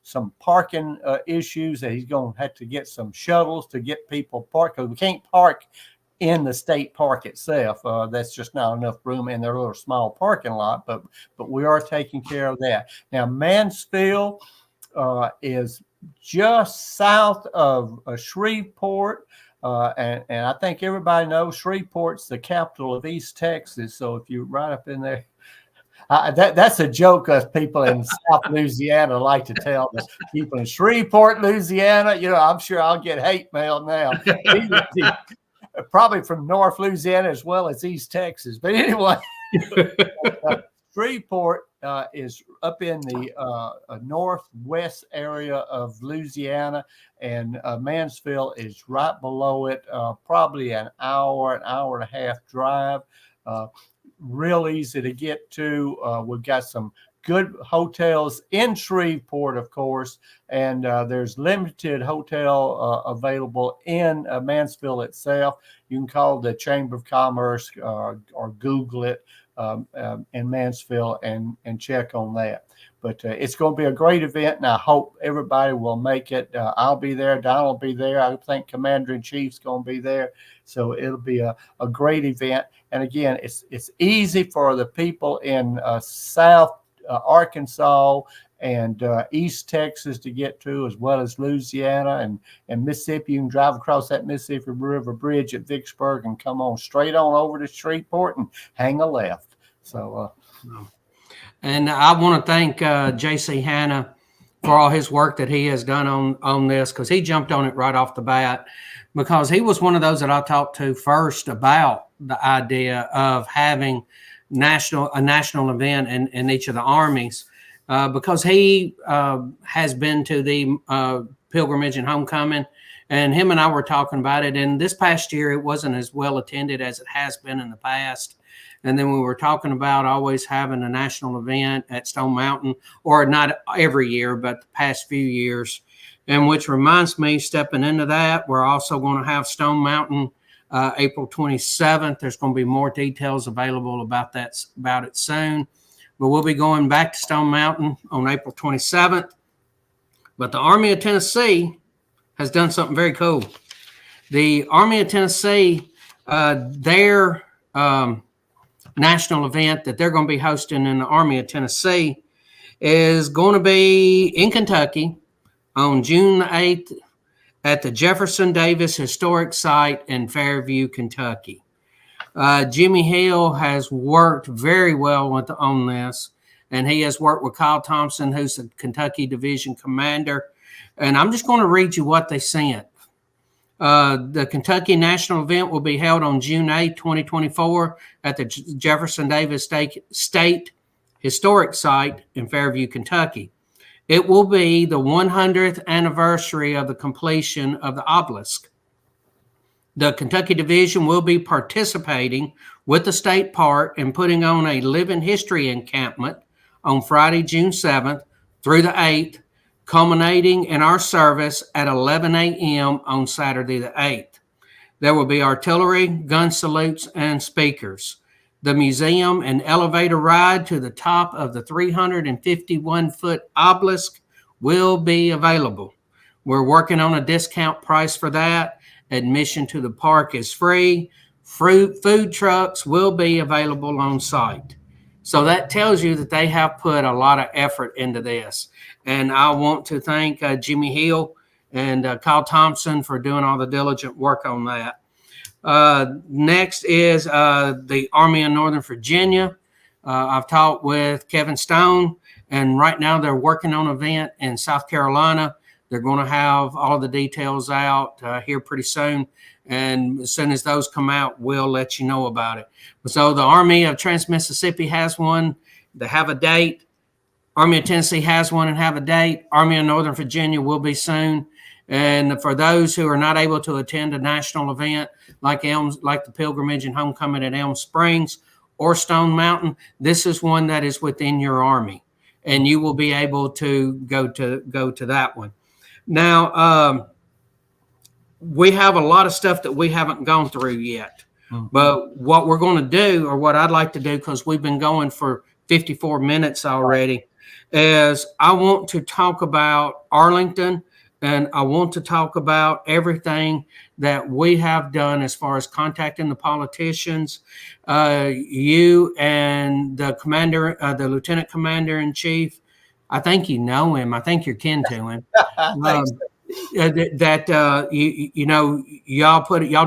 some parking issues that he's going to have to get some shuttles to get people parked, because we can't park in the state park itself. That's just not enough room in their little small parking lot, but we are taking care of that. Now, Mansfield is just south of Shreveport, and I think everybody knows Shreveport's the capital of East Texas. So if you're right up in there, that's a joke us people in South Louisiana like to tell the people in Shreveport, Louisiana. I'm sure I'll get hate mail now. Probably from North Louisiana as well as East Texas. But anyway, Shreveport is up in the northwest area of Louisiana, and Mansfield is right below it, probably an hour and a half drive. Real easy to get to. We've got some good hotels in Shreveport, of course, and there's limited hotel available in Mansfield itself. You can call the Chamber of Commerce or Google it in Mansfield and check on that. But it's going to be a great event, and I hope everybody will make it. I'll be there. Don will be there. I think Commander-in-Chief's going to be there. So it'll be a great event. And again, it's easy for the people in South Arkansas and East Texas to get to, as well as Louisiana and Mississippi. You can drive across that Mississippi River Bridge at Vicksburg and come on straight on over to Shreveport and hang a left. So, and I want to thank J.C. Hanna for all his work that he has done on this, because he jumped on it right off the bat, because he was one of those that I talked to first about the idea of having a national event in each of the armies, because he has been to the pilgrimage and homecoming, and him and I were talking about it. And this past year, it wasn't as well attended as it has been in the past. And then we were talking about always having a national event at Stone Mountain, or not every year, but the past few years. And which reminds me, stepping into that, we're also going to have Stone Mountain April 27th. There's going to be more details available about it soon. But we'll be going back to Stone Mountain on April 27th. But the Army of Tennessee has done something very cool. The Army of Tennessee, their national event that they're going to be hosting in the Army of Tennessee is going to be in Kentucky on June 8th at the Jefferson Davis Historic Site in Fairview, Kentucky. Jimmy Hill has worked very well on this, and he has worked with Kyle Thompson, who's the Kentucky Division Commander. And I'm just going to read you what they sent. The Kentucky National Event will be held on June 8, 2024 at the Jefferson Davis State Historic Site in Fairview, Kentucky. It will be the 100th anniversary of the completion of the obelisk. The Kentucky Division will be participating with the state part in putting on a living history encampment on Friday, June 7th through the 8th, culminating in our service at 11 a.m. on Saturday the 8th. There will be artillery, gun salutes, and speakers. The museum and elevator ride to the top of the 351-foot obelisk will be available. We're working on a discount price for that. Admission to the park is free. Food trucks will be available on site. So that tells you that they have put a lot of effort into this. And I want to thank Jimmy Hill and Kyle Thompson for doing all the diligent work on that. Next is the Army of Northern Virginia. I've talked with Kevin Stone, and right now they're working on an event in South Carolina. They're going to have all the details out here pretty soon. And as soon as those come out, we'll let you know about it. So the Army of Trans-Mississippi has one. They have a date. Army of Tennessee has one and have a date. Army of Northern Virginia will be soon. And for those who are not able to attend a national event like the pilgrimage and homecoming at Elm Springs or Stone Mountain, this is one that is within your Army, and you will be able to go to that one. Now, we have a lot of stuff that we haven't gone through yet. But what we're going to do, or what I'd like to do, because we've been going for 54 minutes already, is I want to talk about Arlington, and I want to talk about everything that we have done as far as contacting the politicians. You and the Lieutenant Commander-in-Chief, I think you know him. I think you're kin to him. Y'all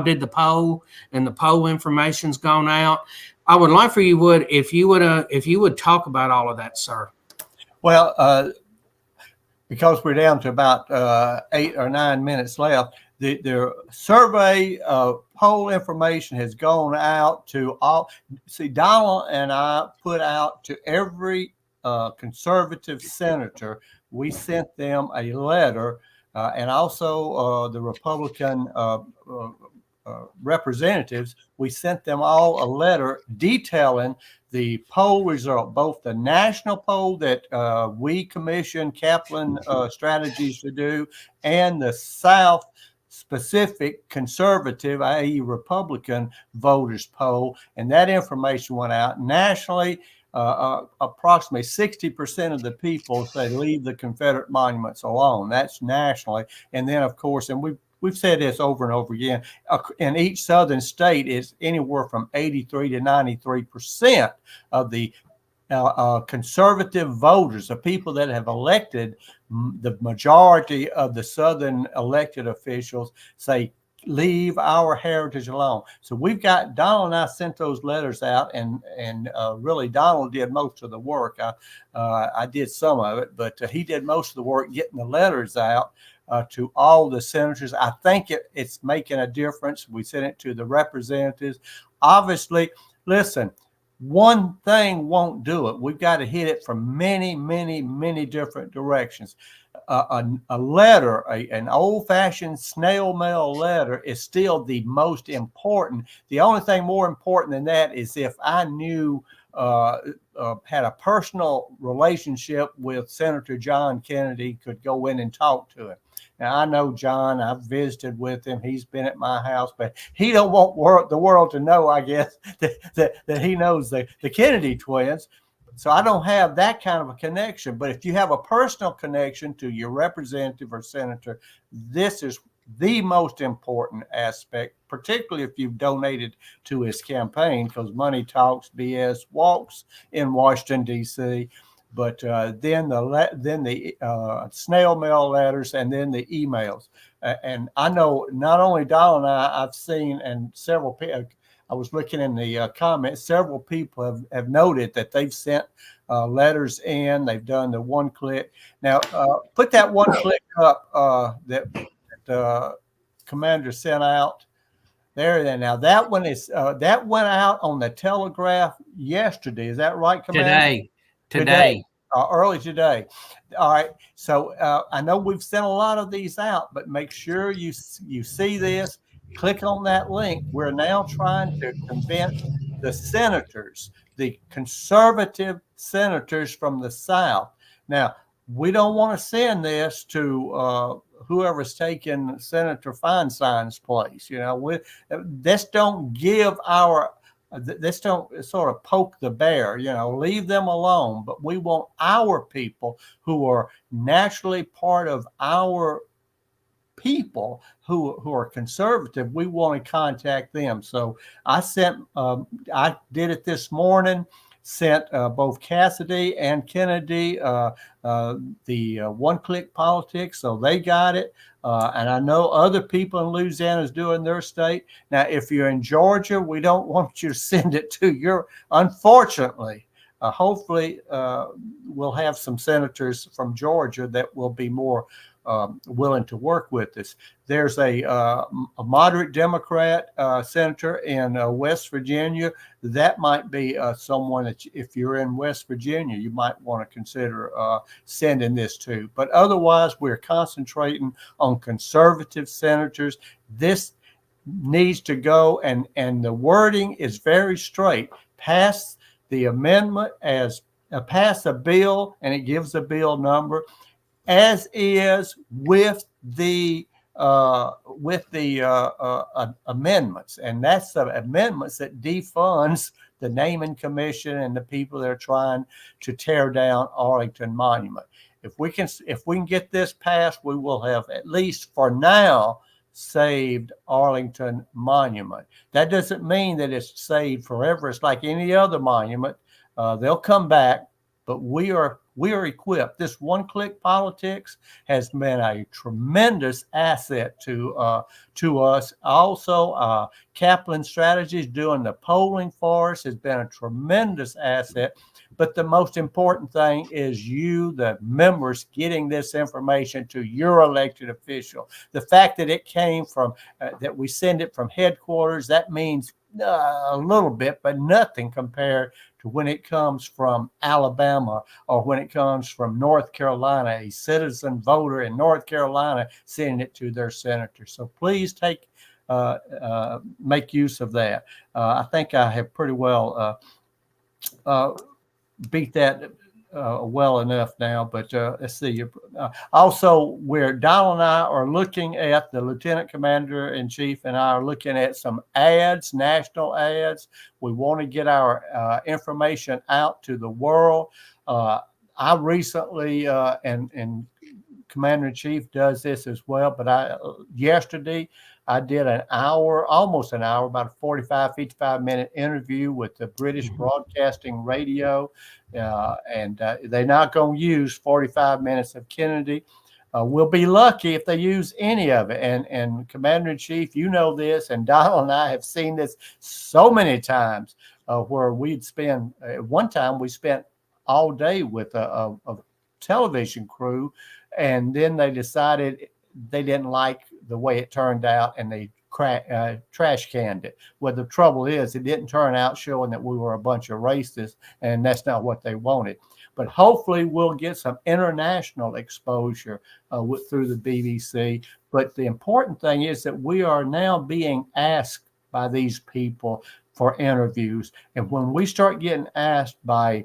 did the poll, and the poll information's gone out. I would like for you if you would talk about all of that, sir. Well, because we're down to about 8 or 9 minutes left, the survey poll information has gone out to all. See, Donald and I put out to every conservative senator. We sent them a letter, and also the Republican representatives. We sent them all a letter detailing the poll result, both the national poll that we commissioned Kaplan Strategies to do, and the South specific conservative, i.e. Republican voters poll. And that information went out nationally. Approximately 60% of the people say leave the Confederate monuments alone. That's nationally. And then, of course, and we've said this over and over again, in each southern state is anywhere from 83 to 93% of the conservative voters, the people that have elected the majority of the Southern elected officials, say, leave our heritage alone. So we've got, Donald and I sent those letters out, and really Donald did most of the work. I did some of it, but he did most of the work getting the letters out to all the senators. I think it's making a difference. We sent it to the representatives. Obviously, listen, one thing won't do it. We've got to hit it from many, many, many different directions. A letter, an old-fashioned snail mail letter, is still the most important. The only thing more important than that is if I knew, had a personal relationship with Senator John Kennedy, could go in and talk to him. Now, I know John, I've visited with him. He's been at my house, but he don't want the world to know, I guess, that he knows the Kennedy twins. So I don't have that kind of a connection. But if you have a personal connection to your representative or senator, this is the most important aspect, particularly if you've donated to his campaign, because money talks, BS walks in Washington, D.C. But then the snail mail letters, and then the emails. And I know not only Donald and I've seen, and several people, I was looking in the comments, several people have noted that they've sent letters in. They've done the one click. Now, put that one click up that Commander sent out there. Then now that one is that went out on the Telegraph yesterday. Is that right, Commander? Today. Early today. All right. So I know we've sent a lot of these out, but make sure you see this. Click on that link. We're now trying to convince the senators, the conservative senators from the South. Now, we don't want to send this to whoever's taking Senator Feinstein's place. You know, this don't sort of poke the bear, you know, leave them alone. But we want our people who are naturally part of our people who are conservative, we want to contact them. So I did it this morning, sent both Cassidy and Kennedy the one-click politics, so they got it. And I know other people in Louisiana is doing their state. Now, if you're in Georgia, we don't want you to send it to your, unfortunately, hopefully we'll have some senators from Georgia that will be more willing to work with us. There's a moderate Democrat senator in West Virginia. That might be someone that, if you're in West Virginia, you might want to consider sending this to. But otherwise, we're concentrating on conservative senators. This needs to go, and the wording is very straight. Pass the amendment as pass a bill, and it gives a bill number, as is with the amendments, and that's the amendments that defunds the naming commission and the people that are trying to tear down Arlington Monument. If we can get this passed, we will have, at least for now, saved Arlington Monument. That doesn't mean that it's saved forever. It's like any other monument. They'll come back, but we are equipped. This one-click politics has been a tremendous asset to us. Also, Kaplan Strategies doing the polling for us has been a tremendous asset. But the most important thing is you, the members, getting this information to your elected official. The fact that it came from, that we send it from headquarters, that means a little bit, but nothing compared to when it comes from Alabama or when it comes from North Carolina, a citizen voter in North Carolina sending it to their senator. So please make use of that. I think I have pretty well beat that well enough now, but let's see. Also, where Donald and I are looking at, the Lieutenant Commander-in-Chief and I are looking at some ads, national ads. We want to get our information out to the world. I recently, and Commander-in-Chief does this as well, but yesterday I did an hour, almost an hour, about a 45, 55-minute interview with the British Broadcasting Radio. And they're not going to use 45 minutes of Kennedy. We'll be lucky if they use any of it. And Commander-in-Chief, you know this, and Donald and I have seen this so many times where we'd spend, one time we spent all day with a television crew, and then they decided they didn't like the way it turned out, and they trash canned it. Well, the trouble is, it didn't turn out showing that we were a bunch of racists, and that's not what they wanted. But hopefully we'll get some international exposure through the BBC. But the important thing is that we are now being asked by these people for interviews. And when we start getting asked by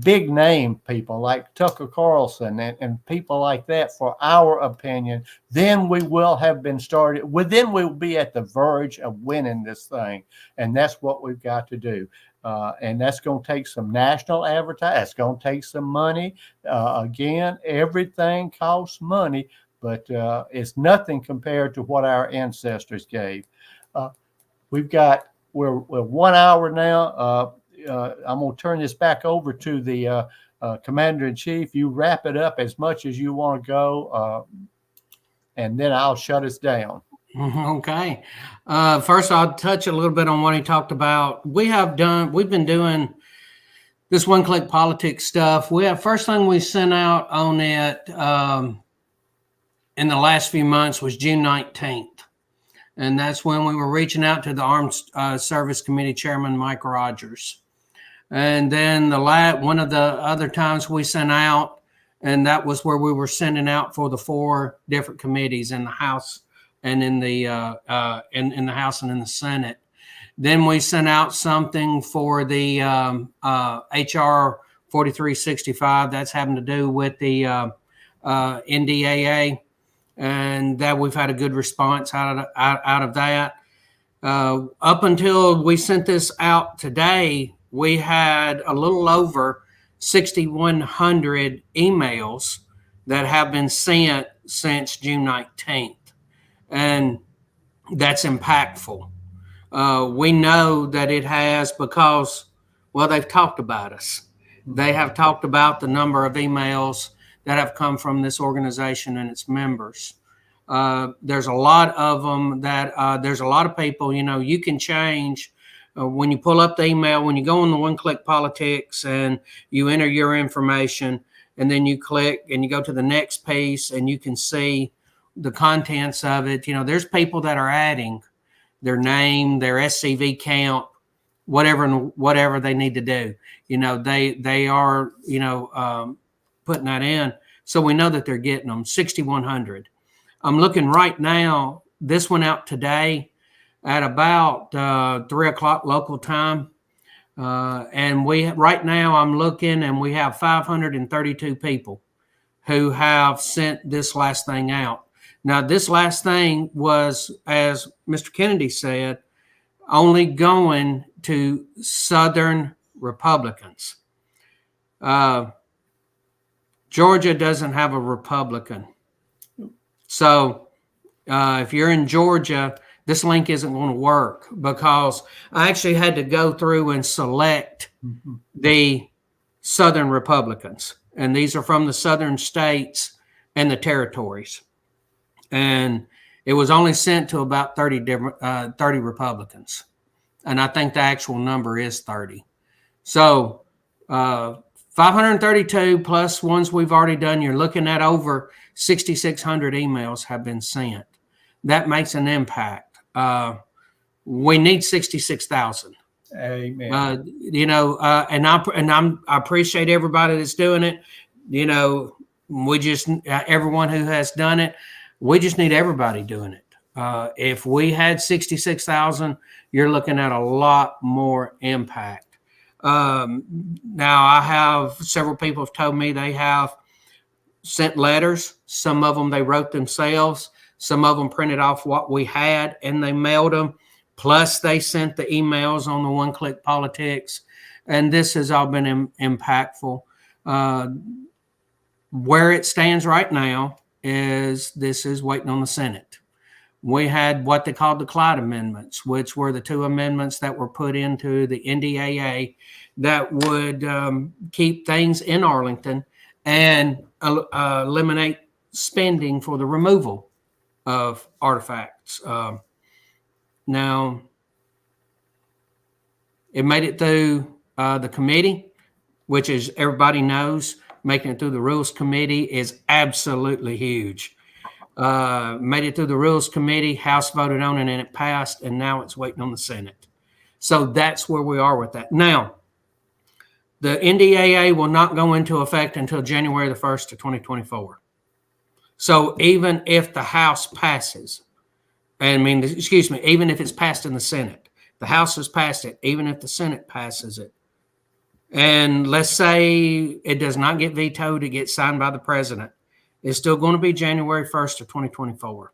big name people like Tucker Carlson and people like that for our opinion, then we will have been started. Then we'll be at the verge of winning this thing. And that's what we've got to do. And that's going to take some national advertising. That's going to take some money. Again, everything costs money, but it's nothing compared to what our ancestors gave. We're 1 hour now. I'm going to turn this back over to the Commander-in-Chief. You wrap it up as much as you want to go, and then I'll shut us down. Okay. First, I'll touch a little bit on what he talked about. We've been doing this one-click politics stuff. First thing we sent out on it in the last few months was June 19th. And that's when we were reaching out to the Armed Service Committee Chairman, Mike Rogers. And then one of the other times we sent out, and that was where we were sending out for the 4 different committees in the House and in the in the House and in the Senate. Then we sent out something for the HR 4365. That's having to do with the NDAA, and that we've had a good response out of that. Up until we sent this out today, we had a little over 6,100 emails that have been sent since June 19th. And that's impactful. We know that it has because, well, they've talked about us. They have talked about the number of emails that have come from this organization and its members. There's a lot of them that there's a lot of people, you can change when you pull up the email, when you go on the one-click politics and you enter your information, and then you click and you go to the next piece and you can see the contents of it. There's people that are adding their name, their SCV count, whatever they need to do. They are, putting that in. So we know that they're getting them, 6,100. I'm looking right now, this went out today at about 3 o'clock local time. And right now I'm looking and we have 532 people who have sent this last thing out. Now, this last thing was, as Mr. Kennedy said, only going to Southern Republicans. Georgia doesn't have a Republican. So if you're in Georgia, this link isn't going to work because I actually had to go through and select the Southern Republicans. And these are from the Southern states and the territories. And it was only sent to about 30 Republicans. And I think the actual number is 30. So 532 plus ones we've already done, you're looking at over 6,600 emails have been sent. That makes an impact. We need 66,000. Amen. And I appreciate everybody that's doing it. We just, everyone who has done it, we just need everybody doing it. If we had 66,000, you're looking at a lot more impact. Now, I have several people have told me they have sent letters. Some of them they wrote themselves. Some of them printed off what we had and they mailed them. Plus, they sent the emails on the one-click politics. And this has all been impactful. Where it stands right now is this is waiting on the Senate. we had what they called the Clyde Amendments, which were the two amendments that were put into the NDAA that would keep things in Arlington and eliminate spending for the removal of artifacts. Now, it made it through the committee, which, as everybody knows, making it through the Rules Committee is absolutely huge. Made it through the Rules Committee, House voted on it, and it passed, and now it's waiting on the Senate. So that's where we are with that. Now, the NDAA will not go into effect until January the 1st of 2024. So even if the House passes, even if it's passed in the Senate, the House has passed it, even if the Senate passes it, and let's say it does not get vetoed, it gets signed by the president, it's still going to be January 1st of 2024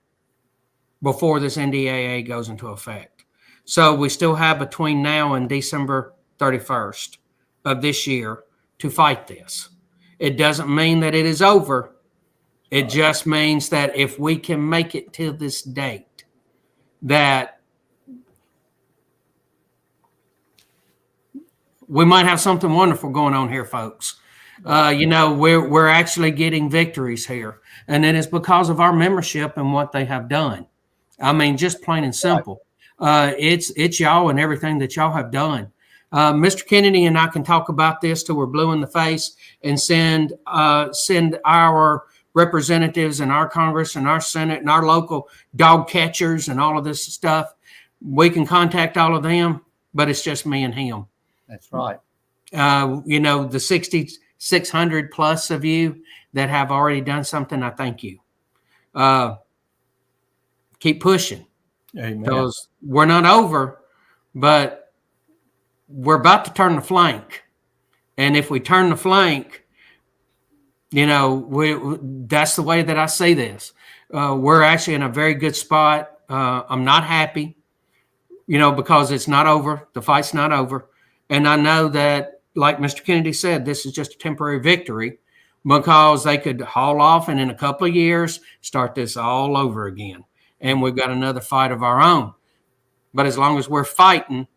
before this NDAA goes into effect. So we still have between now and December 31st of this year to fight this. It doesn't mean that it is over. It just means that if we can make it till this date, that we might have something wonderful going on here, folks. We're actually getting victories here, and it is because of our membership and what they have done. I mean, just plain and simple. It's y'all and everything that y'all have done. Mr. Kennedy and I can talk about this till we're blue in the face and send our representatives and our Congress and our Senate and our local dog catchers and all of this stuff. We can contact all of them, but it's just me and him. That's right. The 600 plus of you that have already done something, I thank you. Keep pushing. Amen. Because we're not over, but we're about to turn the flank. And if we turn the flank, that's the way that I see this. We're actually in a very good spot. I'm not happy, because it's not over. The fight's not over. And I know that, like Mr. Kennedy said, this is just a temporary victory because they could haul off and in a couple of years start this all over again. And we've got another fight of our own. But as long as we're fighting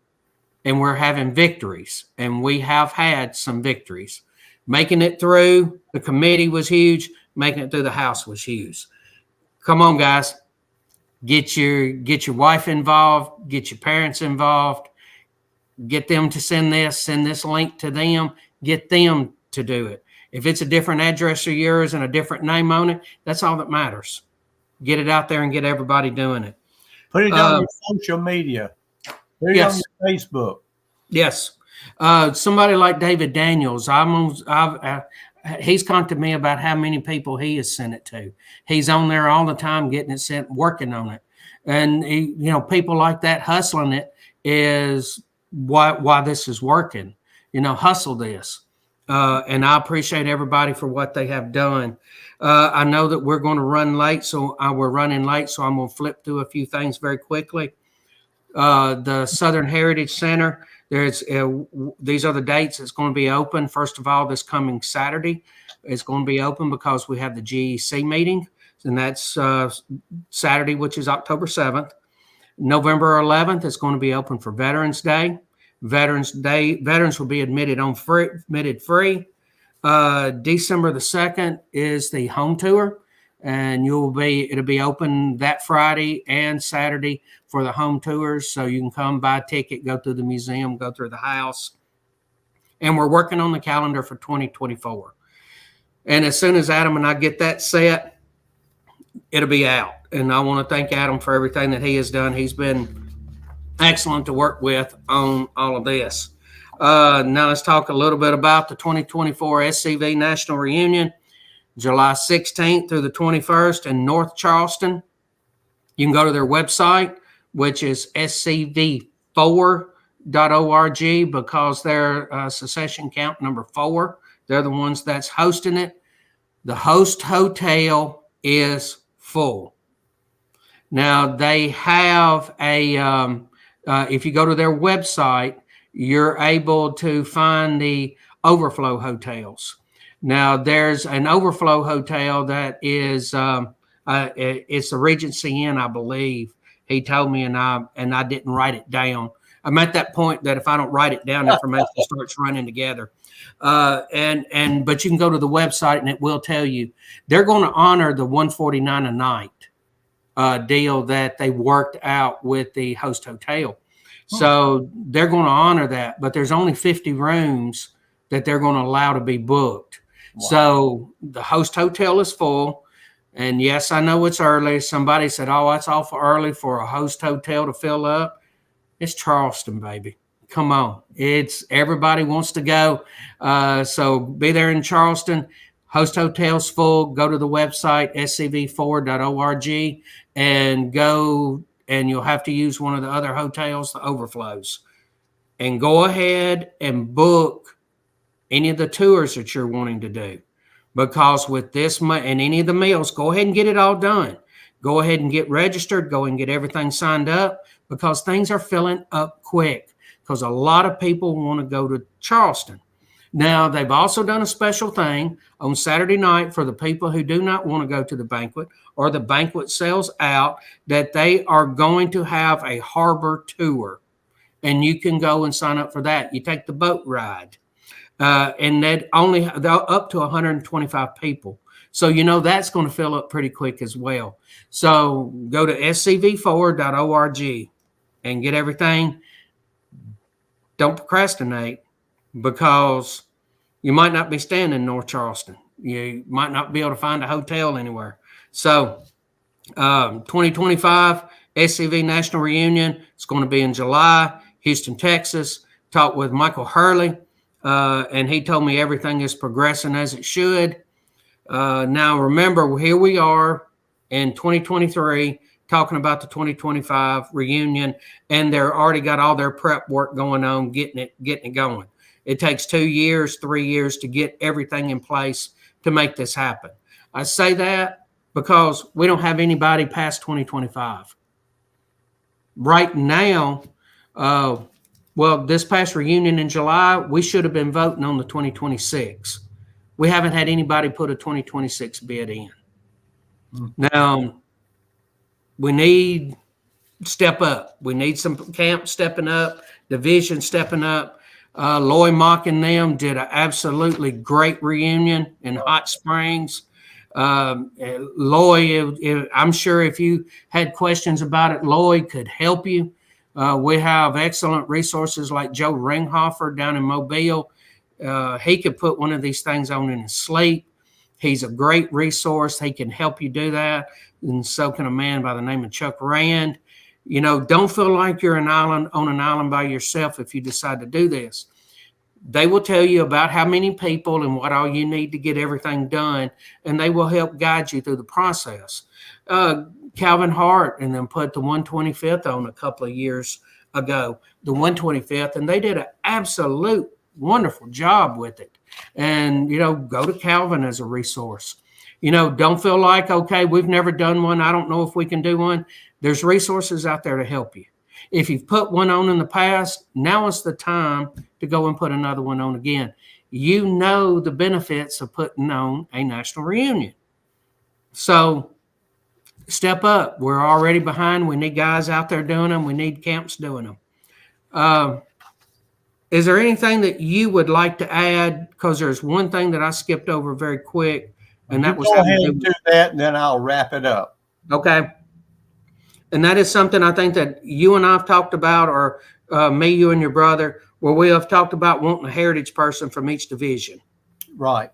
and we're having victories, and we have had some victories, making it through the committee was huge. Making it through the House was huge. Come on, guys. Get your wife involved. Get your parents involved. Get them to send this link to them. Get them to do it. If it's a different address of yours and a different name on it, that's all that matters. Get it out there and get everybody doing it. Put it on your social media. Put it on your Facebook. Yes. Somebody like David Daniels, he's contacted me about how many people he has sent it to. He's on there all the time getting it sent, working on it. And, people like that hustling it is why this is working. Hustle this. And I appreciate everybody for what they have done. I know that we're going to run late, so we're running late, so I'm going to flip through a few things very quickly. The Southern Heritage Center, these are the dates it's going to be open. First of all, this coming Saturday, it's going to be open because we have the GEC meeting, and that's Saturday, which is October 7th. November 11th, it's going to be open for Veterans Day. Veterans will be admitted free. December the 2nd is the home tour, and it'll be open that Friday and Saturday for the home tours. So you can come buy a ticket, go through the museum, go through the house. And we're working on the calendar for 2024. And as soon as Adam and I get that set, it'll be out. And I want to thank Adam for everything that he has done. He's been excellent to work with on all of this. Now let's talk a little bit about the 2024 SCV National Reunion, July 16th through the 21st in North Charleston. You can go to their website, which is scv4.org, because they're secession count number 4. They're the ones that's hosting it. The host hotel is full. Now they have if you go to their website, you're able to find the overflow hotels. Now there's an overflow hotel that is It's the Regency Inn, I believe. He told me, and I didn't write it down. I'm at that point that if I don't write it down, information starts running together. But you can go to the website and it will tell you they're going to honor the $149 a night deal that they worked out with the host hotel. So they're going to honor that, but there's only 50 rooms that they're going to allow to be booked. Wow. So the host hotel is full. And yes, I know it's early. Somebody said, oh, that's awful early for a host hotel to fill up. It's Charleston, baby. Come on. It's everybody wants to go. So be there in Charleston. Host hotel's full. Go to the website, scv4.org, and go, and you'll have to use one of the other hotels, the overflows. And go ahead and book any of the tours that you're wanting to do. Because with this and any of the meals, go ahead and get it all done. Go ahead and get registered. Go and get everything signed up, because things are filling up quick, because a lot of people want to go to Charleston. Now, they've also done a special thing on Saturday night for the people who do not want to go to the banquet, or the banquet sells out, that they are going to have a harbor tour. And you can go and sign up for that. You take the boat ride. And they're up to 125 people. So, that's going to fill up pretty quick as well. So go to scv4.org and get everything. Don't procrastinate, because you might not be staying in North Charleston. You might not be able to find a hotel anywhere. So 2025 SCV National Reunion, it's going to be in July, Houston, Texas. Talked with Michael Hurley. And he told me everything is progressing as it should. Now, remember, here we are in 2023 talking about the 2025 reunion, and they're already got all their prep work going on, getting it going. It takes 2 years, 3 years to get everything in place to make this happen. I say that because we don't have anybody past 2025. Right now, this past reunion in July, we should have been voting on the 2026. We haven't had anybody put a 2026 bid in. Now, we need step up. We need some camps stepping up, division stepping up. Loy Mock and them did an absolutely great reunion in Hot Springs. Loy, I'm sure if you had questions about it, Loy could help you. We have excellent resources like Joe Ringhofer down in Mobile. He could put one of these things on in his sleep. He's a great resource. He can help you do that. And so can a man by the name of Chuck Rand. Don't feel like you're on an island by yourself if you decide to do this. They will tell you about how many people and what all you need to get everything done, and they will help guide you through the process. Calvin Hart and then put the 125th on a couple of years ago, the 125th, and they did an absolute wonderful job with it. And, go to Calvin as a resource. Don't feel like, okay, we've never done one. I don't know if we can do one. There's resources out there to help you. If you've put one on in the past, now is the time to go and put another one on again. You know the benefits of putting on a national reunion. So step up. We're already behind. We need guys out there doing them. We need camps doing them. Is there anything that you would like to add? Because there's one thing that I skipped over very quick, and that was go ahead and do that, and then I'll wrap it up. Okay. And that is something I think that you and I have talked about, or me, you, and your brother, where we have talked about wanting a heritage person from each division. Right.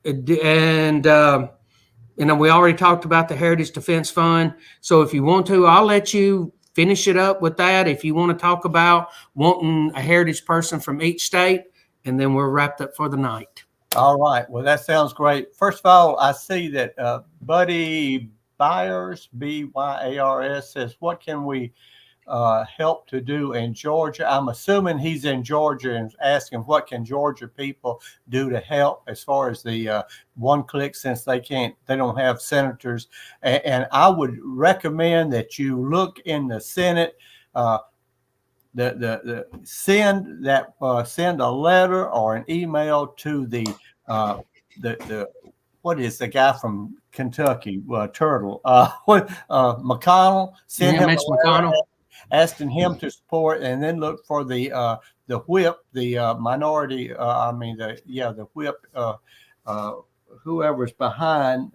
And we already talked about the Heritage Defense Fund. So if you want to, I'll let you finish it up with that. If you want to talk about wanting a heritage person from each state, and then we're wrapped up for the night. All right. Well, that sounds great. First of all, I see that Buddy Byers, B-Y-A-R-S, says, what can we help to do in Georgia? I'm assuming he's in Georgia and asking what can Georgia people do to help as far as the one click, since they don't have senators. And I would recommend that you look in the Senate, send a letter or an email to the what is the guy from Kentucky, Turtle, McConnell, send him Mitch a letter McConnell. asking him to support, and then look for the whip, the minority. The whip, whoever's behind.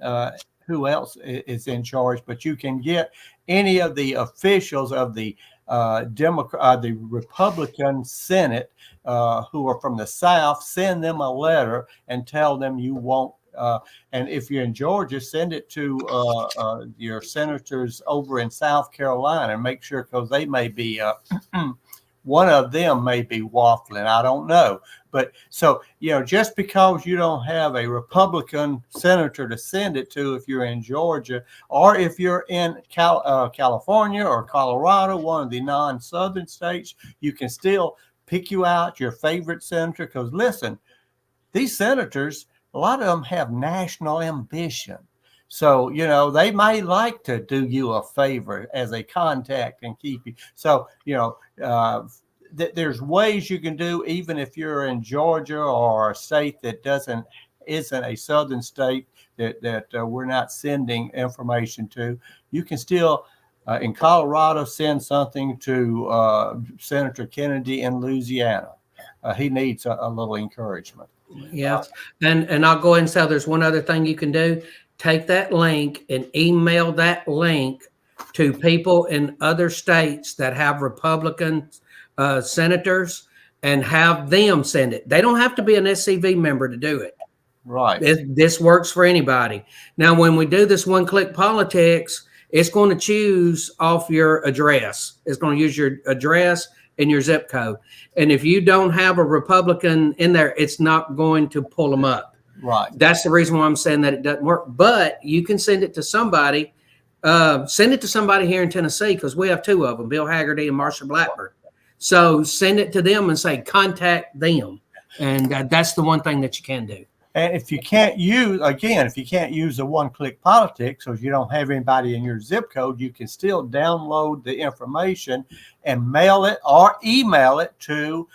Who else is in charge? But you can get any of the officials of the the Republican Senate who are from the South. Send them a letter and tell them you won't. And if you're in Georgia, send it to your senators over in South Carolina, and make sure, because they may be one of them may be waffling. I don't know. But so, just because you don't have a Republican senator to send it to, if you're in Georgia, or if you're in California or Colorado, one of the non-Southern states, you can still pick you out your favorite senator. Because listen, these senators, a lot of them have national ambition. So, they may like to do you a favor as a contact and keep you. So, there's ways you can do, even if you're in Georgia or a state that isn't a southern state that we're not sending information to. You can still, in Colorado, send something to Senator Kennedy in Louisiana. He needs a little encouragement. Yes. And I'll go ahead and say there's one other thing you can do. Take that link and email that link to people in other states that have Republican senators, and have them send it. They don't have to be an SCV member to do it. Right. This works for anybody. Now, when we do this one-click politics, it's going to choose off your address. It's going to use your address and your zip code. And if you don't have a Republican in there, it's not going to pull them up. Right. That's the reason why I'm saying that it doesn't work. But you can send it to somebody. Send it to somebody here in Tennessee, because we have two of them, Bill Haggerty and Marsha Blackburn. So send it to them and say, contact them. And that's the one thing that you can do. And if you can't use the one-click politics, or you don't have anybody in your zip code, you can still download the information and mail it or email it to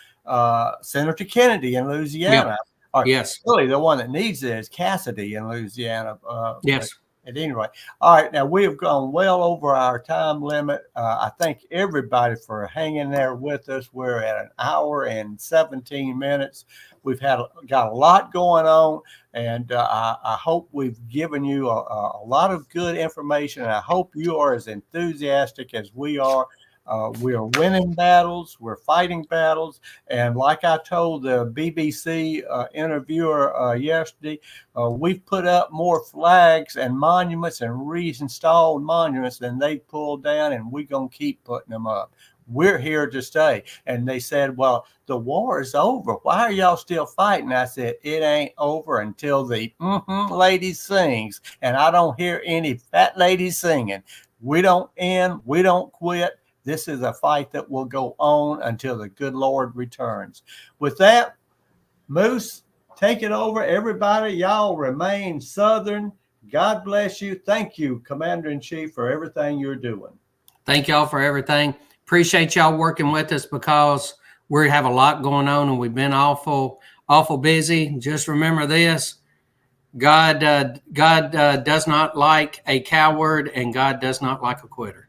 Senator Kennedy in Louisiana. Yep. Yes. Really, the one that needs it is Cassidy in Louisiana. Yes. At any rate. All right. Now, we have gone well over our time limit. I thank everybody for hanging there with us. We're at an hour and 17 minutes. We've got a lot going on, and I hope we've given you a lot of good information. And I hope you are as enthusiastic as we are. We are winning battles. We're fighting battles. And like I told the BBC interviewer yesterday, we've put up more flags and monuments and reinstalled monuments than they pulled down, and we're going to keep putting them up. We're here to stay. And they said, well, the war is over. Why are y'all still fighting? I said, it ain't over until the lady sings. And I don't hear any fat ladies singing. We don't end. We don't quit. This is a fight that will go on until the good Lord returns. With that, Moose, take it over. Everybody, y'all remain Southern. God bless you. Thank you, Commander-in-Chief, for everything you're doing. Thank y'all for everything. Appreciate y'all working with us, because we have a lot going on and we've been awful busy. Just remember this. God does not like a coward, and God does not like a quitter.